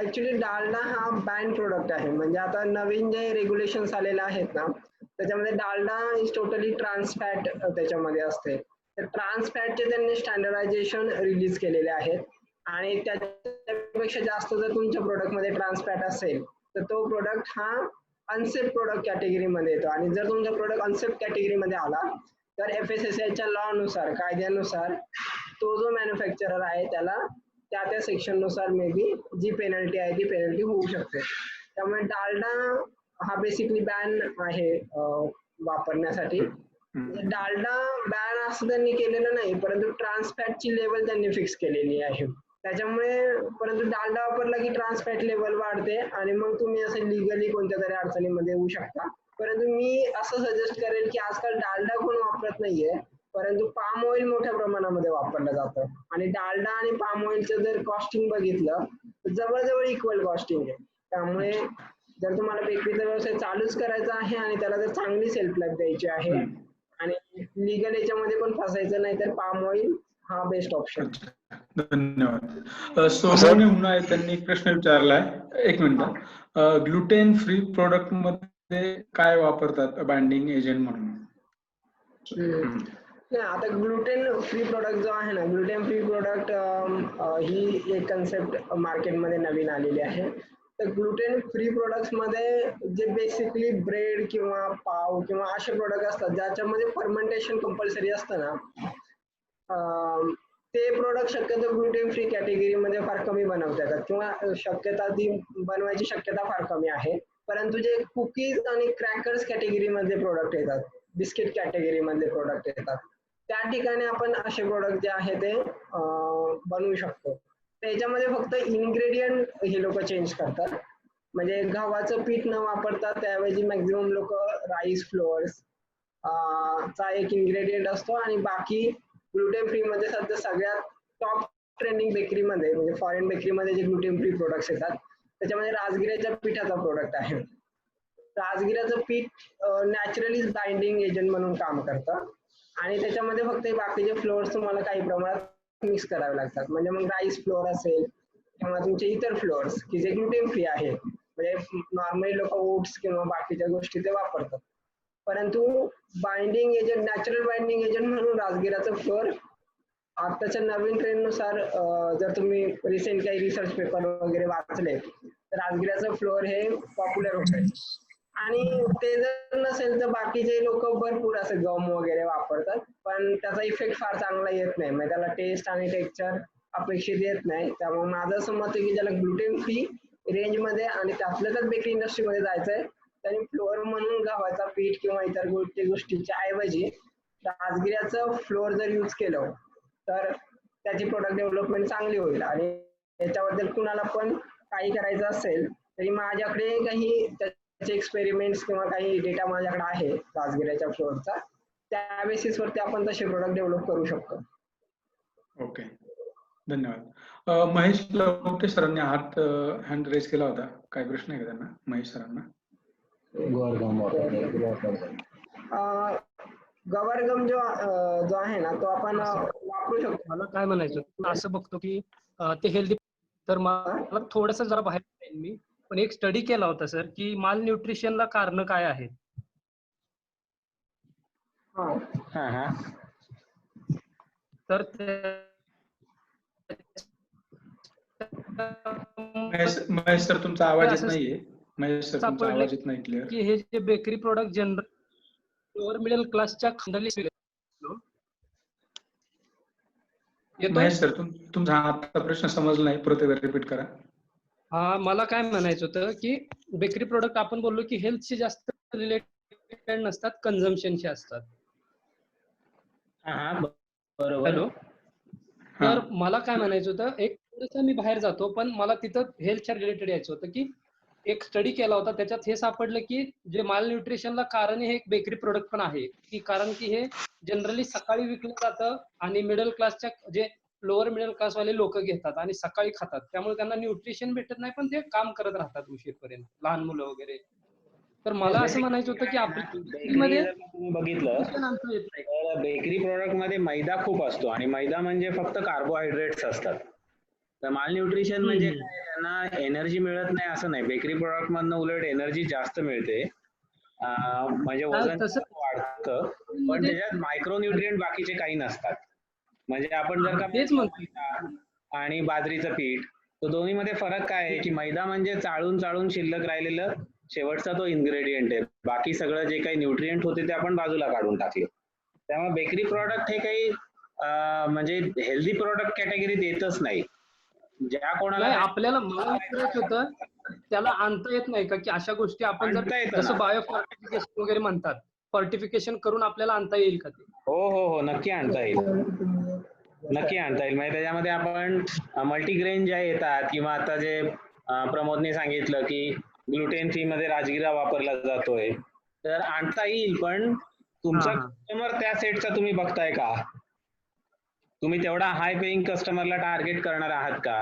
ऍक्च्युली डालडा हा बॅन प्रोडक्ट आहे. म्हणजे आता नवीन जे रेग्युलेशन्स आलेले आहेत ना त्याच्यामध्ये Dalda is totally trans fat त्याच्यामध्ये असते. तर ट्रान्स फॅटचे त्यांनी स्टँडर्डायझेशन रिलीज केलेले आहेत आणि त्याच्यापेक्षा जास्त जर तुमच्या प्रोडक्ट मध्ये ट्रान्स फॅट असेल तर तो प्रोडक्ट हा अनसेफ प्रोडक्ट कॅटेगरीमध्ये येतो. आणि जर तुमचा प्रोडक्ट अनसेफ कॅटेगरीमध्ये आला तर FSSAIच्या लॉ नुसार, कायद्यानुसार तो जो मॅन्युफॅक्चरर आहे त्याला त्या सेक्शन नुसार मे बी जी पेनल्टी आहे ती पेनल्टी होऊ शकते. त्यामुळे डालडा हा बेसिकली बॅन आहे वापरण्यासाठी. डालडा बॅन असं त्यांनी केलेलं नाही, परंतु ट्रान्स फॅटची लेवल त्यांनी फिक्स केलेली आहे. त्याच्यामुळे परंतु डालडा वापरला की ट्रान्स फॅट लेवल वाढते आणि मग तुम्ही असं लिगली कोणत्या तरी अडचणीमध्ये येऊ शकता. परंतु मी असं सजेस्ट करेल की आजकाल डालडा कोण वापरत नाहीये, परंतु पाम ऑइल मोठ्या प्रमाणामध्ये वापरलं जातं. आणि डालडा आणि पाम ऑइलचं जर कॉस्टिंग बघितलं तर जवळजवळ इक्वल कॉस्टिंग आहे. त्यामुळे जर तुम्हाला बेकरीचा व्यवसाय चालूच करायचा आहे आणि त्याला जर चांगली सेल्फ लाईफ द्यायची आहे आणि लिगल याच्यामध्ये पण फसायचं नाही तर पाम ऑइल हा बेस्ट ऑप्शन. धन्यवाद. सोनवणे म्हणून आहे, त्यांनी एक प्रश्न विचारलाय. 1 मिनिट. ग्लुटेन फ्री प्रोडक्ट मध्ये काय वापरतात बाइंडिंग एजंट म्हणून? नाही, आता ग्लुटेन फ्री प्रोडक्ट जो आहे ना, ग्लुटेन फ्री प्रोडक्ट ही एक कन्सेप्ट मार्केटमध्ये नवीन आलेली आहे. तर ग्लुटेन फ्री प्रोडक्ट्स मध्ये जे बेसिकली ब्रेड किंवा पाव किंवा असे प्रोडक्ट असतात ज्याच्यामध्ये फर्मेंटेशन कंपल्सरी असतं ना, ते प्रोडक्ट शक्यतो ग्लुटेन फ्री कॅटेगरीमध्ये फार कमी बनवता येतात किंवा शक्यता ती बनवायची शक्यता फार कमी आहे. परंतु जे कुकीज आणि क्रॅकर्स कॅटेगरीमधले प्रोडक्ट येतात, बिस्किट कॅटेगरी मधले प्रोडक्ट येतात, त्या ठिकाणी आपण असे प्रोडक्ट जे आहे ते बनवू शकतो. त्याच्यामध्ये फक्त इन्ग्रेडियंट हे लोक चेंज करतात. म्हणजे गव्हाचं पीठ न वापरता त्याऐवजी मॅक्झिमम लोक राईस फ्लोअर्स चा एक इन्ग्रेडियंट असतो आणि बाकी ग्लुटेन फ्री मध्ये सध्या सगळ्यात टॉप ट्रेंडिंग बेकरीमध्ये म्हणजे फॉरेन बेकरीमध्ये जे ग्लुटेन फ्री प्रोडक्ट्स येतात त्याच्यामध्ये राजगिऱ्याच्या पिठाचा प्रोडक्ट आहे. राजगिऱ्याचं पीठ नॅचरली बाइंडिंग एजंट म्हणून काम करतं आणि त्याच्यामध्ये फक्त बाकीचे फ्लोअर्स तुम्हाला काही प्रमाणात मिक्स करावे लागतात. म्हणजे मग राईस फ्लोअर असेल किंवा तुमचे इतर फ्लोअर्स की जे ग्लुटेन फ्री आहे, म्हणजे नॉर्मली लोक ओट्स किंवा बाकीच्या गोष्टी ते वापरतात. परंतु binding agent, natural binding agent म्हणून राजगिराचं फ्लोअर आताच्या नवीन ट्रेंडनुसार जर तुम्ही रिसेंट काही रिसर्च पेपर वगैरे वाचले तर राजगिराचं फ्लोअर हे पॉप्युलर होत आहे. आणि ते जर नसेल तर बाकीचे लोक भरपूर असे गम वगैरे वापरतात, पण त्याचा इफेक्ट फार चांगला येत नाही. म्हणजे त्याला टेस्ट आणि टेक्स्चर अपेक्षित येत नाही. त्यामुळे माझं असं मत आहे की ज्याला ग्लुटेन फ्री रेंजमध्ये आणि त्यातल्या त्यात बेकरी इंडस्ट्रीमध्ये जायचंय त्यांनी फ्लोअर म्हणून गव्हाचा पीठ किंवा इतर गोष्टीच्या ऐवजी राजगिऱ्याचं फ्लोअर जर यूज केलं तर त्याची प्रोडक्ट डेव्हलपमेंट चांगली होईल. आणि याच्याबद्दल कुणाला पण काही करायचं असेल तरी माझ्याकडे काही त्याचे एक्सपेरिमेंट्स किंवा काही डेटा माझ्याकडे आहे राजगिऱ्याच्या फ्लोअरचा, त्या बेसिसवरती आपण तसे प्रोडक्ट डेव्हलप करू शकतो. ओके, धन्यवाद. महेश लवटे सरांनी हँड रेज केला होता, काय प्रश्न आहे का त्यांना महेश सरांना? गवरगम जो आहे ना तो आपण वापरू शकतो. मला काय म्हणायचं, असं बघतो की ते हेल्दी, तर मला थोडंसं जरा बाहेर जाईल मी, पण एक स्टडी केला होता सर की माल न्यूट्रिशनला कारण काय आहेत. तर महेश सर तुमचा आवाज येत नाहीये. महेश सर तुमचा आवाज येत नाही क्लिअर. की हे जे bakery product general lower middle क्लासच्या खांदाली. महेश सर तुमचा आता प्रश्न समजला नाही, परत रिपीट करा. हा, मला काय म्हणायचं होतं की बेकरी प्रोडक्ट आपण बोललो की हेल्थशी जास्त रिलेटेड नसतात, कन्झम्पशनशी असतात. हा बरोबर. हॅलो. हा. तर मला काय म्हणायचं होतं, एक थोडंसं मी बाहेर जातो, पण मला तिथं हेल्थच्या रिलेटेड यायचं होतं, की एक स्टडी केला होता, त्याच्यात हे सापडलं, की जे माल न्यूट्रिशनला कारण हे एक बेकरी प्रोडक्ट पण आहे, की कारण की हे जनरली सकाळी विकलं जातं आणि मिडल क्लासच्या जे लोअर मिडल क्लासवाले लोक घेतात आणि सकाळी खातात. त्यामुळे त्यांना न्यूट्रिशन भेटत नाही, पण ते काम करत राहतात उशीरपर्यंत, लहान मुलं वगैरे. तर मला असं म्हणायचं होतं, की आपल्या बेकरी बेकरीमध्ये जर तुम्ही बघितलं न्यूट्रिशन आणता येत नाही. तर बेकरी प्रोडक्ट मध्ये मैदा खूप असतो आणि मैदा म्हणजे फक्त कार्बोहायड्रेट्स असतात. तर माल न्यूट्रिशन म्हणजे हम्म. काय, त्यांना एनर्जी मिळत नाही असं नाही. बेकरी प्रोडक्ट मधनं उलट एनर्जी जास्त मिळते. म्हणजे वजन तसं जास्त वाढतं, पण मध्ये त्याच्यात मायक्रोन्यूट्रिएंट बाकीचे काही नसतात. म्हणजे आपण जर का तेच म्हटलं म्हणतो. मैदा आणि बाजरीचं पीठ, तर दोन्हीमध्ये फरक काय आहे की मैदा म्हणजे चाळून चाळून शिल्लक राहिलेलं शेवटचा तो इन्ग्रेडियंट आहे. बाकी सगळं जे काही न्यूट्रिएंट होते ते आपण बाजूला काढून टाकले. त्यामुळे बेकरी प्रॉडक्ट हे काही म्हणजे हेल्दी प्रॉडक्ट कॅटेगरीत येतच नाही. ज्या कोणाला नाही, काय आपल्याला मला विचारायचं होतं, त्याला आणता येत नाही का, की अशा गोष्टी आपण जर आणता येतं ना. जसं बायो फॉर्टिफिकेशन वगैरे म्हणतात, फॉर्टिफिकेशन करून आपल्याला आणता येईल का ते? हो नक्की आणता येईल. नक्की आणता येईल. म्हणजे त्याच्यामध्ये आपण मल्टीग्रेन ज्या येतात किंवा आता जे प्रमोदने सांगितलं की ग्लुटेन फ्री मध्ये राजगिरा वापरला जातोय, तर आणता येईल. पण तुमचा हा. कस्टमर त्या सेटचा तुम्ही बघताय का? तुम्ही तेवढा हाय पेईंग कस्टमरला टार्गेट करणार आहात का?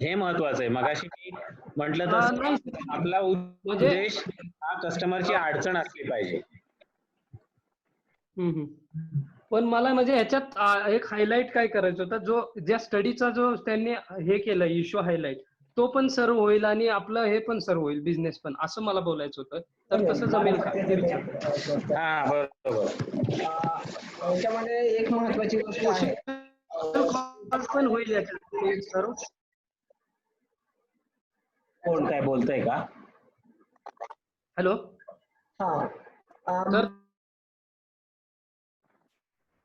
हे महत्वाचं आहे. मगाशी मी म्हटलं नाही तसं आपला म्हणजे उद्देश हा कस्टमरची अडचण असली पाहिजे. पण मला म्हणजे ह्याच्यात एक हायलाइट काय करायचं होतं, ज्या स्टडीचा जो त्यांनी हे केलं इश्यू हायलाइट, तो पण सर्व होईल आणि आपलं हे पण सर्व होईल, बिझनेस पण, असं मला बोलायचं होतं. तर तसं जमेल का ते विचार. हा बरोबर. याच्यामध्ये एक महत्वाची गोष्ट आहे. पण होईल याच्यात सर्व. कोण काय बोलतंय का? हॅलो. हा. तर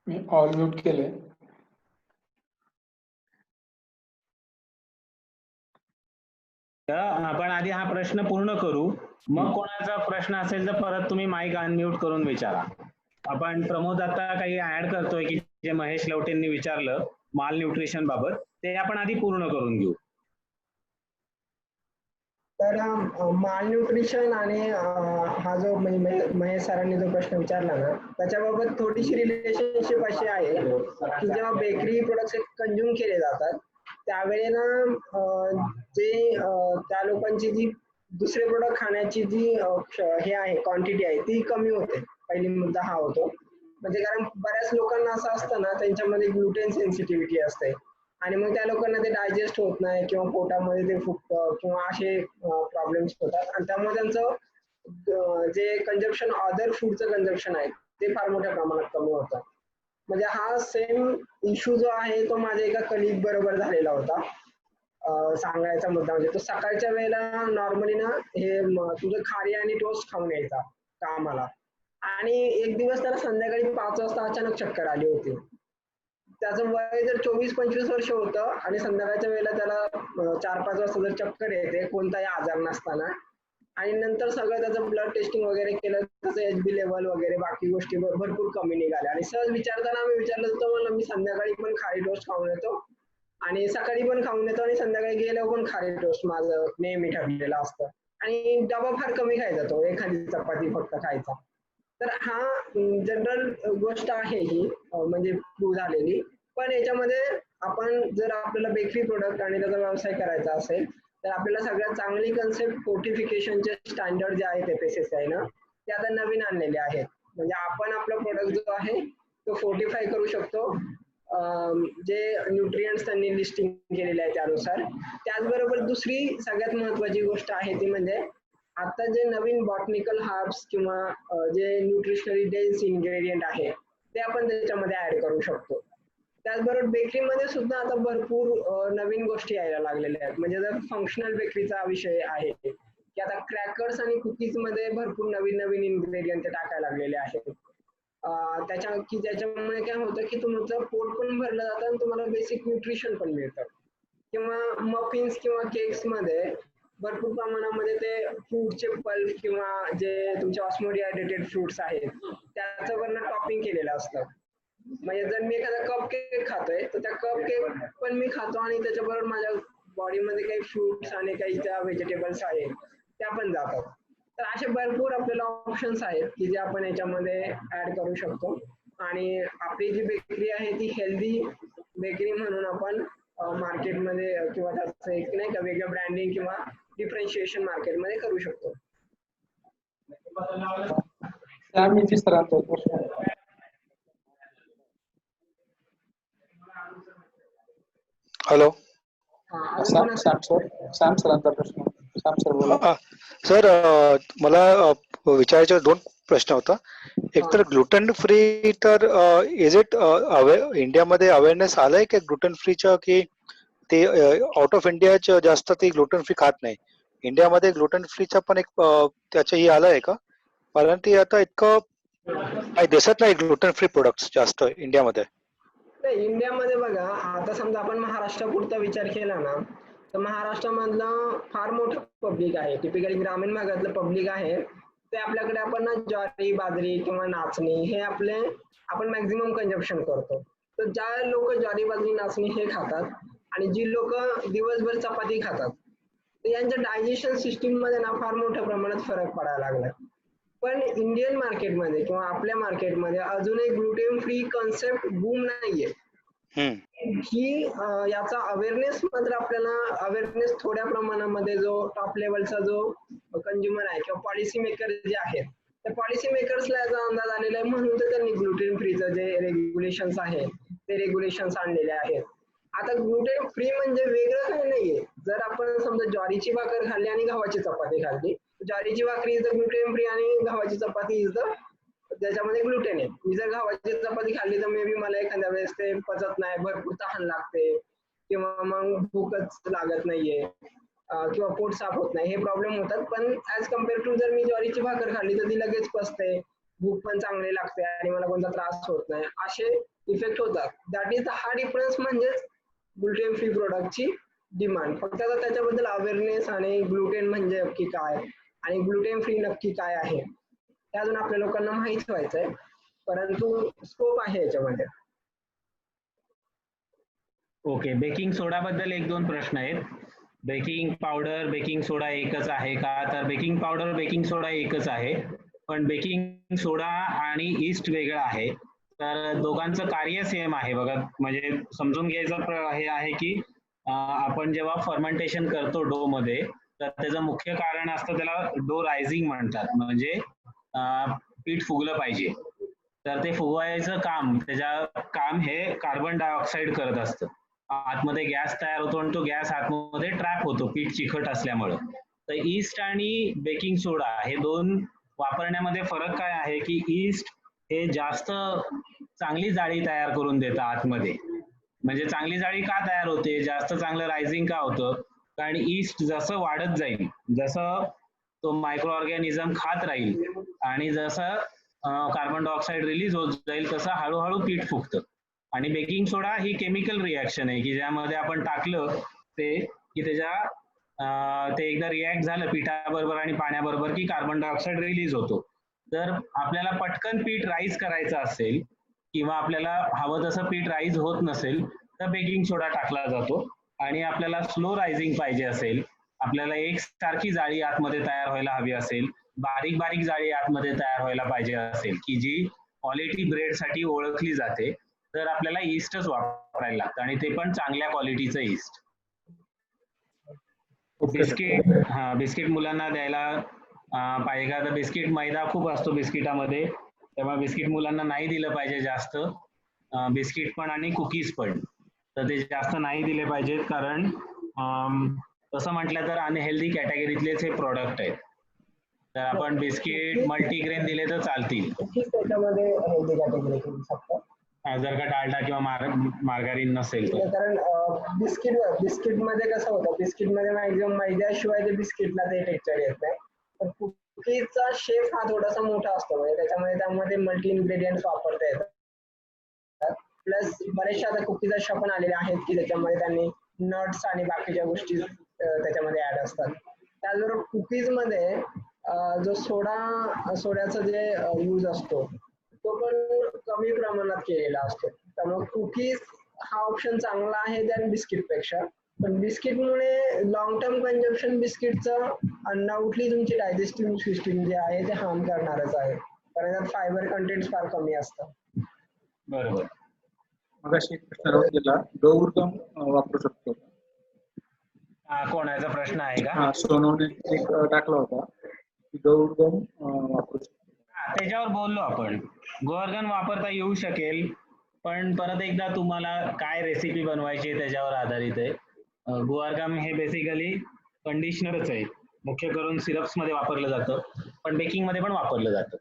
मी ऑल म्यूट केलंय. आपण आधी हा प्रश्न पूर्ण करू, मग कोणाचा प्रश्न असेल तर परत तुम्ही माईक अनम्यूट करून विचारा. आपण प्रमोद आता काही ऍड करतोय की जे महेश लवटेंनी विचारलं माल न्यूट्रिशन बाबत, ते आपण आधी पूर्ण करून घेऊ. तर माल न्यूट्रिशन आणि हा जो महेश सरांनी जो प्रश्न विचारला ना, त्याच्याबाबत थोडीशी रिलेशनशिप अशी आहे की जेव्हा बेकरी प्रोडक्ट्स कंझ्युम केले जातात त्यावेळेला जे त्या लोकांची जी दुसरे प्रोडक्ट खाण्याची जी हे आहे क्वांटिटी आहे ती कमी होते. पहिली मुद्दा हा होतो. म्हणजे कारण बऱ्याच लोकांना असं असतं ना, त्यांच्यामध्ये ग्लुटेन सेन्सिटिव्हिटी असते आणि मग त्या लोकांना ते डायजेस्ट होत नाही किंवा पोटामध्ये ते फुगतं किंवा असे प्रॉब्लेम्स होतात आणि त्यामुळे त्यांचं जे कंजम्पशन अदर फूडचं कंजम्पशन आहे ते फार मोठ्या प्रमाणात कमी होतं. म्हणजे हा सेम इश्यू जो आहे तो माझ्या एका कलिग बरोबर झालेला होता. सांगायचा मुद्दा म्हणजे तो सकाळच्या वेळेला नॉर्मली ना हे तुझं खारी आणि टोस्ट खाऊन यायचा कामाला आणि एक दिवस त्याला संध्याकाळी 5 वाजता अचानक चक्कर आली होती. त्याचं वय जर 24-25 वर्ष होतं आणि संध्याकाळच्या वेळेला त्याला 4-5 वाजता जर चक्कर येते कोणताही आजार नसताना आणि नंतर सगळं त्याचं ब्लड टेस्टिंग वगैरे केलं, त्याचं HB लेवल वगैरे बाकी गोष्टी भरपूर कमी निघाल्या आणि सहज विचारताना आम्ही विचारलं होतं, म्हणलं मी संध्याकाळी पण खारी टोस्ट खाऊन येतो आणि सकाळी पण खाऊन येतो आणि संध्याकाळी गेल्यावर पण खारी टोस्ट माझं नेहमी ठरलेलं असतं आणि डबा फार कमी खायचा, तो एखादी चपाती फक्त खायचा. तर हा जनरल गोष्ट आहे ही म्हणजे प्रूव्ह झालेली. पण याच्यामध्ये आपण जर आपल्याला बेकरी प्रोडक्ट आणि त्याचा व्यवसाय करायचा असेल तर आपल्याला सगळ्यात चांगली कन्सेप्ट फोर्टिफिकेशनचे स्टँडर्ड जे आहेत FSSAI न ते आता नवीन आणलेले आहेत. म्हणजे आपण आपला प्रोडक्ट जो आहे तो फोर्टिफाय करू शकतो जे न्यूट्रिएंट्स त्यांनी लिस्टिंग केलेले आहे त्यानुसार. त्याचबरोबर दुसरी सगळ्यात महत्वाची गोष्ट आहे ती म्हणजे आता जे नवीन बॉटनिकल हर्ब्स किंवा जे न्यूट्रिशनरी डेन्स इन्ग्रेडियंट आहे ते आपण त्याच्यामध्ये ऍड करू शकतो. त्याचबरोबर बेकरीमध्ये सुद्धा आता भरपूर नवीन गोष्टी यायला लागलेल्या आहेत. म्हणजे जर फंक्शनल बेकरीचा विषय आहे की आता क्रॅकर्स आणि कुकीज मध्ये भरपूर नवीन नवीन इन्ग्रेडियंट टाकायला लागलेले आहेत. ज्याच्यामुळे काय होतं की तुमचं पोट पण भरलं जातं आणि तुम्हाला बेसिक न्यूट्रिशन पण मिळतं. किंवा मफिन्स किंवा केक्स मध्ये भरपूर प्रमाणामध्ये ते फ्रूटचे पल्प किंवा जे तुमचे ऑस्मोडिहायड्रेटेड फ्रुट्स आहेत त्याचं वरनं टॉपिंग केलेलं असतं. म्हणजे जर मी एखादा कप केक खातोय तर त्या कप केक पण मी खातो आणि त्याच्याबरोबर माझ्या बॉडीमध्ये काही फ्रुट्स आणि काही त्या व्हेजिटेबल्स आहेत त्या पण जातात. तर असे भरपूर आपल्याला ऑप्शन्स आहेत की जे आपण याच्यामध्ये ऍड करू शकतो आणि आपली जी बेकरी आहे ती हेल्दी बेकरी म्हणून आपण मार्केटमध्ये किंवा त्याचं एक नाही का वेगळं ब्रँडिंग किंवा डिफरन्शिएशन मार्केटमध्ये करू शकतो. त्यामध्ये सरांचा प्रश्न आहे. हॅलो सॅम सरांचा प्रश्न. सॅम सर बोला. सर मला विचारायचे 2 प्रश्न होता. एक तर ग्लुटन फ्री तर इज इट इंडियामध्ये अवेअरनेस आलाय की ग्लुटन फ्रीचं की ते आउट ऑफ इंडियाच्या जास्त ते ग्लुटन फ्री खात नाही. इंडियामध्ये ग्लुटन फ्रीचा पण एक त्याचं हे आलंय का? कारण ते आता इतकं काही दिसत नाही ग्लुटन फ्री प्रोडक्ट्स जास्त इंडियामध्ये. नाही इंडियामध्ये बघा आता समजा आपण महाराष्ट्रापुरता विचार केला ना तर महाराष्ट्रामधलं फार मोठं पब्लिक आहे. टिपिकली ग्रामीण भागातलं पब्लिक आहे ते आपल्याकडे आपण ना ज्वारी बाजरी किंवा नाचणी हे आपले आपण मॅक्झिमम कन्झम्पशन करतो. तर ज्या लोक ज्वारी बाजरी नाचणी हे खातात आणि जी लोक दिवसभर चपाती खातात तर यांच्या डायजेशन सिस्टीम मध्ये ना फार मोठ्या प्रमाणात फरक पडायला लागला. पण इंडियन मार्केटमध्ये किंवा आपल्या मार्केटमध्ये अजूनही ग्लुटेन फ्री कन्सेप्ट बूम नाहीये. ही याचा अवेअरनेस मात्र आपल्याला अवेअरनेस थोड्या प्रमाणामध्ये जो टॉप लेवलचा जो कंझ्युमर आहे किंवा पॉलिसी मेकर जे आहेत त्या पॉलिसी मेकर्सला याचा अंदाज आलेला आहे म्हणून तर त्यांनी ग्लुटेन फ्रीचं जे रेग्युलेशन्स आहेत ते रेग्युलेशन्स आणलेले आहेत. आता ग्लुटेन फ्री म्हणजे वेगळं काही नाहीये. जर आपण समजा ज्वारीची भाकर खाल्ली आणि गव्हाची चपाती खाल्ली ज्वारीची भाकरी इज द ग्लुटेन फ्री आणि गव्हाची चपाती इज द त्याच्यामध्ये ग्लुटेन आहे. मी जर गव्हाची चपाती खाल्ली तर मे बी मला एखाद्या वेळेस ते पचत नाही भरपूर तहान लागते किंवा मग भूकच लागत नाहीये किंवा पोट साफ होत नाही हे प्रॉब्लेम होतात. पण ऍज कम्पेअर टू जर मी ज्वारीची भाकर खाल्ली तर ती लगेच पचते भूक पण चांगली लागते आणि मला कोणता त्रास होत नाही असे इफेक्ट होतात. दॅट इज द हा डिफरन्स म्हणजेच ग्लुटेन फ्री प्रोडक्टची डिमांड. फक्त आता त्याच्याबद्दल अवेअरनेस आणि ग्लुटेन म्हणजे नक्की काय आणि ग्लुटेन फ्री नक्की काय आहे ते अजून आपल्या लोकांना माहित व्हायचंय परंतु स्कोप आहे याच्यामध्ये. ओके बेकिंग सोडा बद्दल 1-2 प्रश्न आहेत. बेकिंग पावडर बेकिंग सोडा एकच आहे का? तर बेकिंग पावडर बेकिंग सोडा एकच आहे पण बेकिंग सोडा आणि ईस्ट वेगळं आहे. तर दोघांचं कार्य सेम आहे बघा. म्हणजे समजून घ्यायचं हे आहे की आपण जेव्हा फर्मेंटेशन करतो डो मध्ये तर त्याचं मुख्य कारण असतं त्याला डो रायझिंग म्हणतात. म्हणजे पीठ फुगलं पाहिजे. तर ते फुगवायचं काम हे कार्बन डायऑक्साईड करत असतं. आतमध्ये गॅस तयार होतो आणि तो गॅस आतमध्ये ट्रॅप होतो पीठ चिकट असल्यामुळे. तर ईस्ट आणि बेकिंग सोडा हे 2 वापरण्यामध्ये फरक काय आहे की ईस्ट हे जास्त चांगली जाळी तयार करून देतं आतमध्ये. म्हणजे चांगली जाळी का तयार होते जास्त चांगलं रायझिंग का होतं कारण ईस्ट जसं वाढत जाईल जसं तो मायक्रो ऑर्गॅनिझम खात राहील आणि जसं कार्बन डायऑक्साईड रिलीज होत जाईल तसं हळूहळू पीठ फुगतं. आणि बेकिंग सोडा ही केमिकल रिॲक्शन आहे की ज्यामध्ये आपण टाकलं ते की ते एकदा रिॲक्ट झालं पिठाबरोबर आणि पाण्याबरोबर की कार्बन डायऑक्साईड रिलीज होतो. जर आपल्याला पटकन पीठ राईज करायचं असेल किंवा आपल्याला हवं तसं पीठ राईज होत नसेल तर बेकिंग सोडा टाकला जातो. आणि आपल्याला स्लो रायझिंग पाहिजे असेल आपल्याला एक सारखी जाळी आतमध्ये तयार व्हायला हवी असेल बारीक बारीक जाळी आतमध्ये तयार व्हायला पाहिजे असेल की जी क्वालिटी ब्रेड साठी ओळखली जाते तर आपल्याला ईस्टच वापरायला लागतं आणि ते पण चांगल्या क्वालिटीचं ईस्ट. बिस्किट मुलांना द्यायला पाहिजे का? तर बिस्किट मैदा खूप असतो बिस्किटामध्ये त्यामुळे बिस्किट मुलांना नाही दिलं पाहिजे जास्त. बिस्किट पण आणि कुकीज पण तर ते जास्त नाही दिले पाहिजेत कारण तसं म्हटलं तर अनहेल्दी कॅटेगरीतलेच हे प्रोडक्ट आहेत. तर आपण बिस्किट मल्टीग्रेन दिले तर चालतील. त्याच्यामध्ये हेल्दी कॅटेगरी करू शकतो जर का डालडा किंवा मार्गारीन नसेल तर. कारण बिस्किट मध्ये कसं होतं बिस्किट मध्ये मॅक्झिमम मैद्याशिवाय ते बिस्किटला ते टेक्स्चर येत नाही. तर कुकीजचा शेप हा थोडासा मोठा असतो म्हणजे त्यामध्ये मल्टी इन्ग्रेडियंट्स वापरता येतात. प्लस बरेचशा आता कुकीजच्या शॉप पण आलेले आहेत की त्याच्यामध्ये त्यांनी नट्स आणि बाकीच्या गोष्टी त्याच्यामध्ये ऍड असतात. त्याचबरोबर कुकीज मध्ये जो सोड्याचा जे यूज असतो तो पण कमी प्रमाणात केलेला असतो. त्यामुळे कुकीज हा ऑप्शन चांगला आहे दॅन बिस्किट पेक्षा. पण बिस्किटमुळे लॉंग टर्म कन्झम्पशन बिस्किटचं अनडाऊटली तुमची डायजेस्टिव्ह सिस्टीम जे आहे ते हार्म करणारच आहे, कारण त्यात फायबर कंटेंट फार कमी असतं. बरोबर. मगाशी एक प्रश्न राहून गेला, गौरगम वापरू शकतो. कोणाचा प्रश्न आहे का? हा, सोनूने एक टाकला होता की गौरगम वापरू शकतो. त्याच्यावर बोललो आपण. गोवर्गन वापरता येऊ शकेल, पण परत एकदा तुम्हाला काय रेसिपी बनवायची आहे त्याच्यावर आधारित आहे. गोवर्गम हे बेसिकली कंडिशनरच आहे, मुख्य करून सिरप्स मध्ये वापरलं जातं, पण बेकिंग मध्ये पण वापरलं जातं.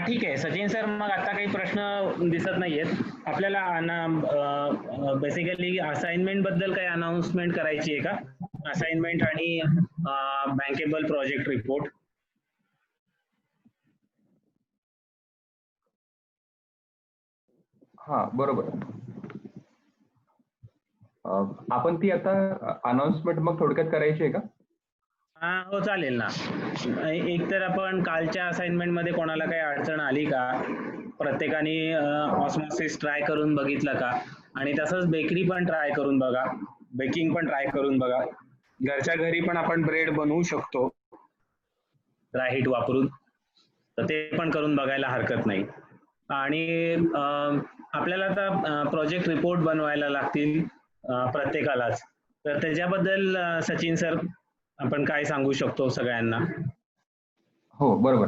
ठीक आहे सचिन सर, मग आता काही प्रश्न दिसत नाहीयेत आपल्याला. बेसिकली असाइनमेंट बद्दल काही अनाउन्समेंट करायची आहे का? असाइनमेंट आणि बँकेबल प्रोजेक्ट रिपोर्ट. हा बरोबर. आपण ती आता अनाउन्समेंट मग थोडक्यात करायची आहे का? हो चालेल ना. एक तर आपण कालच्या असाइनमेंट मध्ये कोणाला काही अडचण आली का, प्रत्येकाने ऑस्मोसिस ट्राय करून बघितलं का, आणि तसंच बेकरी पण ट्राय करून बघा, बेकिंग पण ट्राय करून बघा. घरच्या घरी पण आपण ब्रेड बनवू शकतो ड्राय हीट वापरून, तर ते पण करून बघायला हरकत नाही. आणि आपल्याला आता प्रोजेक्ट रिपोर्ट बनवायला लागतील प्रत्येकालाच, तर त्याच्याबद्दल सचिन सर आपण काय सांगू शकतो सगळ्यांना? हो बरोबर.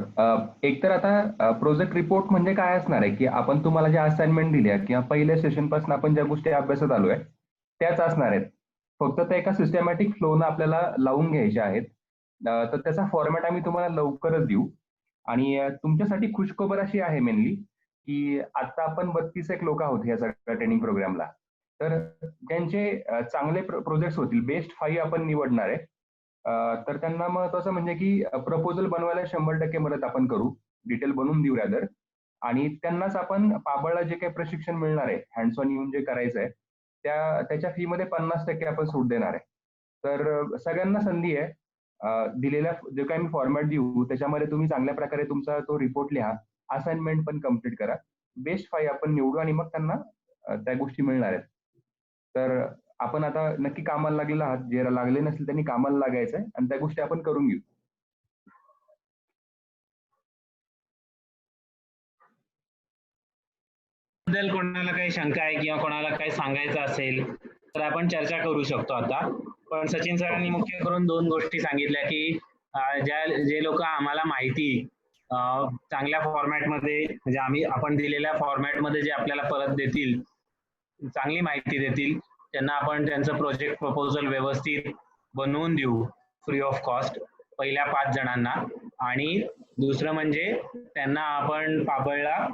एक तर आता प्रोजेक्ट रिपोर्ट म्हणजे काय असणार आहे की आपण तुम्हाला ज्या असाइनमेंट दिल्या किंवा पहिल्या सेशन पासून आपण ज्या गोष्टी अभ्यासत आलोय त्याच असणार आहेत, फक्त त्या एका सिस्टमॅटिक फ्लोनं आपल्याला लावून घ्यायच्या आहेत. तर त्याचा फॉर्मॅट आम्ही तुम्हाला लवकरच देऊ. आणि तुमच्यासाठी खुशखबर अशी आहे मेनली की आता आपण 32 लोक आहोत या सगळ्या ट्रेनिंग प्रोग्रामला. तर ज्यांचे चांगले प्रोजेक्ट होतील, बेस्ट 5 आपण निवडणार आहे. तर त्यांना महत्वाचं म्हणजे की प्रपोजल बनवायला 100% मदत आपण करू, डिटेल बनवून देऊ रॅदर. आणि त्यांनाच आपण पाबळला जे काही प्रशिक्षण मिळणार आहे, हँड्स ऑन येऊन जे करायचं आहे त्याच्या फी मध्ये 50% आपण सूट देणार आहे. तर सगळ्यांना संधी आहे. दिलेल्या जे काही मी फॉर्मॅट देऊ त्याच्यामध्ये तुम्ही चांगल्या प्रकारे तुमचा तो रिपोर्ट लिहा, असाइनमेंट पण कम्प्लीट करा, बेस्ट 5 आपण निवडू आणि मग त्यांना त्या गोष्टी मिळणार आहेत. तर आपण आता नक्की कामाला लागलेला आहात, जे लागले नसतील त्यांनी कामाला लागायचं आहे आणि त्या गोष्टी आपण करून घेऊ. बद्दल कोणाला काही शंका आहे किंवा कोणाला काही सांगायचं असेल तर आपण चर्चा करू शकतो आता. पण सचिन सरांनी मुख्य करून 2 गोष्टी सांगितल्या की जे लोक आम्हाला माहिती चांगल्या फॉर्मॅटमध्ये, म्हणजे आपण दिलेल्या फॉर्मॅटमध्ये जे आपल्याला परत देतील, चांगली माहिती देतील, त्यांना आपण त्यांचं प्रोजेक्ट प्रपोजल व्यवस्थित बनवून देऊ फ्री ऑफ कॉस्ट पहिल्या 5 जणांना. आणि दुसरं म्हणजे त्यांना आपण पाबळला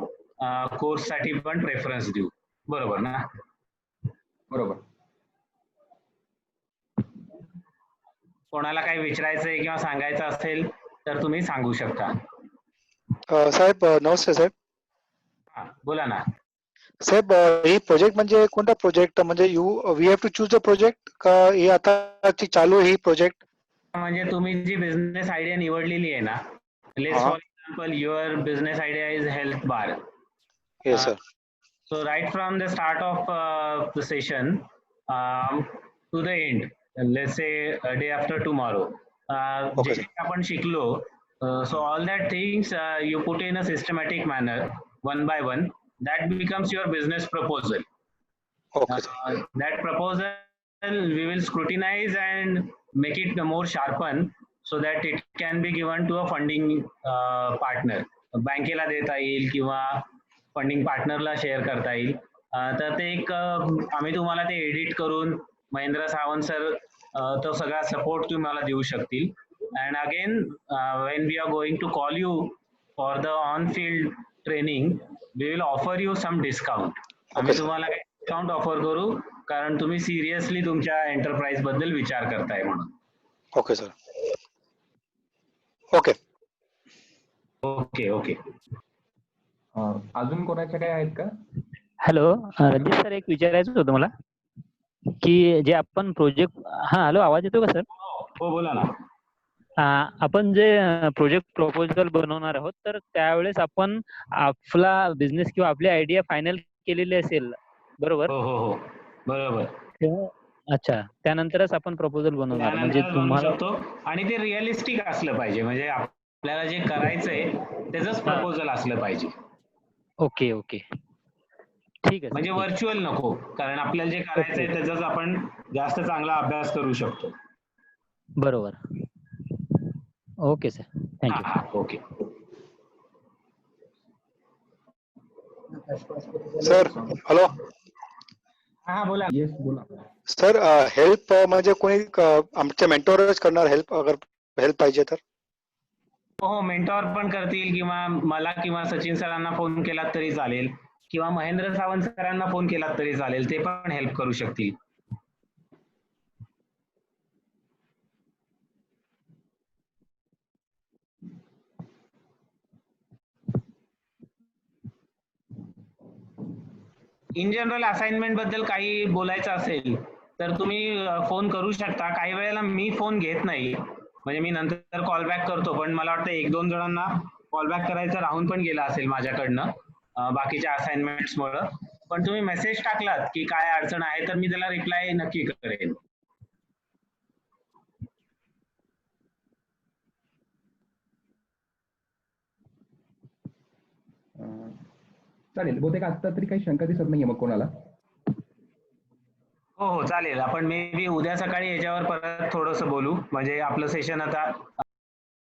कोर्स साठी पण प्रेफरन्स देऊ. बरोबर ना? बरोबर. कोणाला काही विचारायचंय किंवा सांगायचं असेल तर तुम्ही सांगू शकता. साहेब नमस्ते साहेब. हा बोला ना साहेब. ही प्रोजेक्ट म्हणजे कोणता प्रोजेक्ट, म्हणजे we have to choose a project का हे आता चालू ही प्रोजेक्ट? म्हणजे तुम्ही जी बिझनेस आयडिया निवडलेली आहे ना, let's for example your business idea is health bar. Yes sir. So right from the start of the session to the end, let's say a day after tomorrow, Okay, जे आपण शिकलो, so all that things you put in a systematic manner, one by one. That becomes your business proposal. Okay, sir. That proposal we will scrutinize and make it more sharpen so that it can be given to a funding partner. बँकेला देता येईल किंवा funding पार्टनरला share करता येईल. तर ते एक आम्ही तुम्हाला ते एडिट करून महेंद्र सावंत सर तो सगळा सपोर्ट तुम्हाला देऊ शकतील. And again when we are going to call you for the on field training, we will offer you some discount. आम्ही तुम्हाला डिस्काउंट ऑफर करू, कारण तुम्ही सिरियसली तुमच्या एंटरप्राइज बद्दल विचार करताय म्हणून. Okay sir. Okay okay okay. अजून कोणाच्या काय आहेत का? हॅलो रणजित सर, एक विचारायचं होतं मला. की जे आपण प्रोजेक्ट, हा हॅलो, आवाज येतो का सर? हो बोला ना. आपण जे प्रोजेक्ट प्रपोजल बनवणार आहोत, तर त्यावेळेस आपण आपला बिझनेस किंवा आपली आयडिया फायनल केलेली असेल, बरोबर? हो हो हो बरोबर. अच्छा, त्यानंतरच आपण प्रपोजल बनवणार, म्हणजे त्यानंतर बनवू तुम्हाला शकतो आणि ते रिअलिस्टिक असलं पाहिजे, म्हणजे आपल्याला जे करायचंय त्याचंच प्रपोजल असलं पाहिजे. ओके ओके, ठीक आहे म्हणजे सर, ठीक आहे. व्हर्च्युअल नको, कारण आपल्याला जे करायचंय त्याचाच आपण जास्त चांगला अभ्यास करू शकतो. बरोबर. Okay sir, thank you. हा ओके. Sir hello. हा बोला. येस, बोला. सर हेल्प म्हणजे कोणी आमच्या मेंटॉरच करणार हेल्प, अगर हेल्प पाहिजे तर? हो, मेंटॉर पण करतील, किंवा मला किंवा सचिन सरांना फोन केलात तरी चालेल, किंवा महेंद्र सावंत सरांना फोन केलात तरी चालेल, ते पण हेल्प करू शकतील. इन जनरल असाइनमेंट बद्दल काही बोलायचं असेल तर तुम्ही फोन करू शकता. काही वेळेला मी फोन घेत नाही, म्हणजे मी नंतर कॉल बॅक करतो, पण मला वाटतं 1-2 जणांना कॉल बॅक करायचं राहून पण गेला असेल माझ्याकडनं बाकीच्या असाइनमेंट्समुळं. पण तुम्ही मेसेज टाकलात की काय अडचण आहे तर मी त्याला रिप्लाय नक्की करेन. चालेल, बहुतेक आता तरी काही शंका दिसत नाहीये मग कोणाला. हो हो चालेल. आपण मे बी उद्या सकाळी याच्यावर परत थोडंसं बोलू, म्हणजे आपलं सेशन आता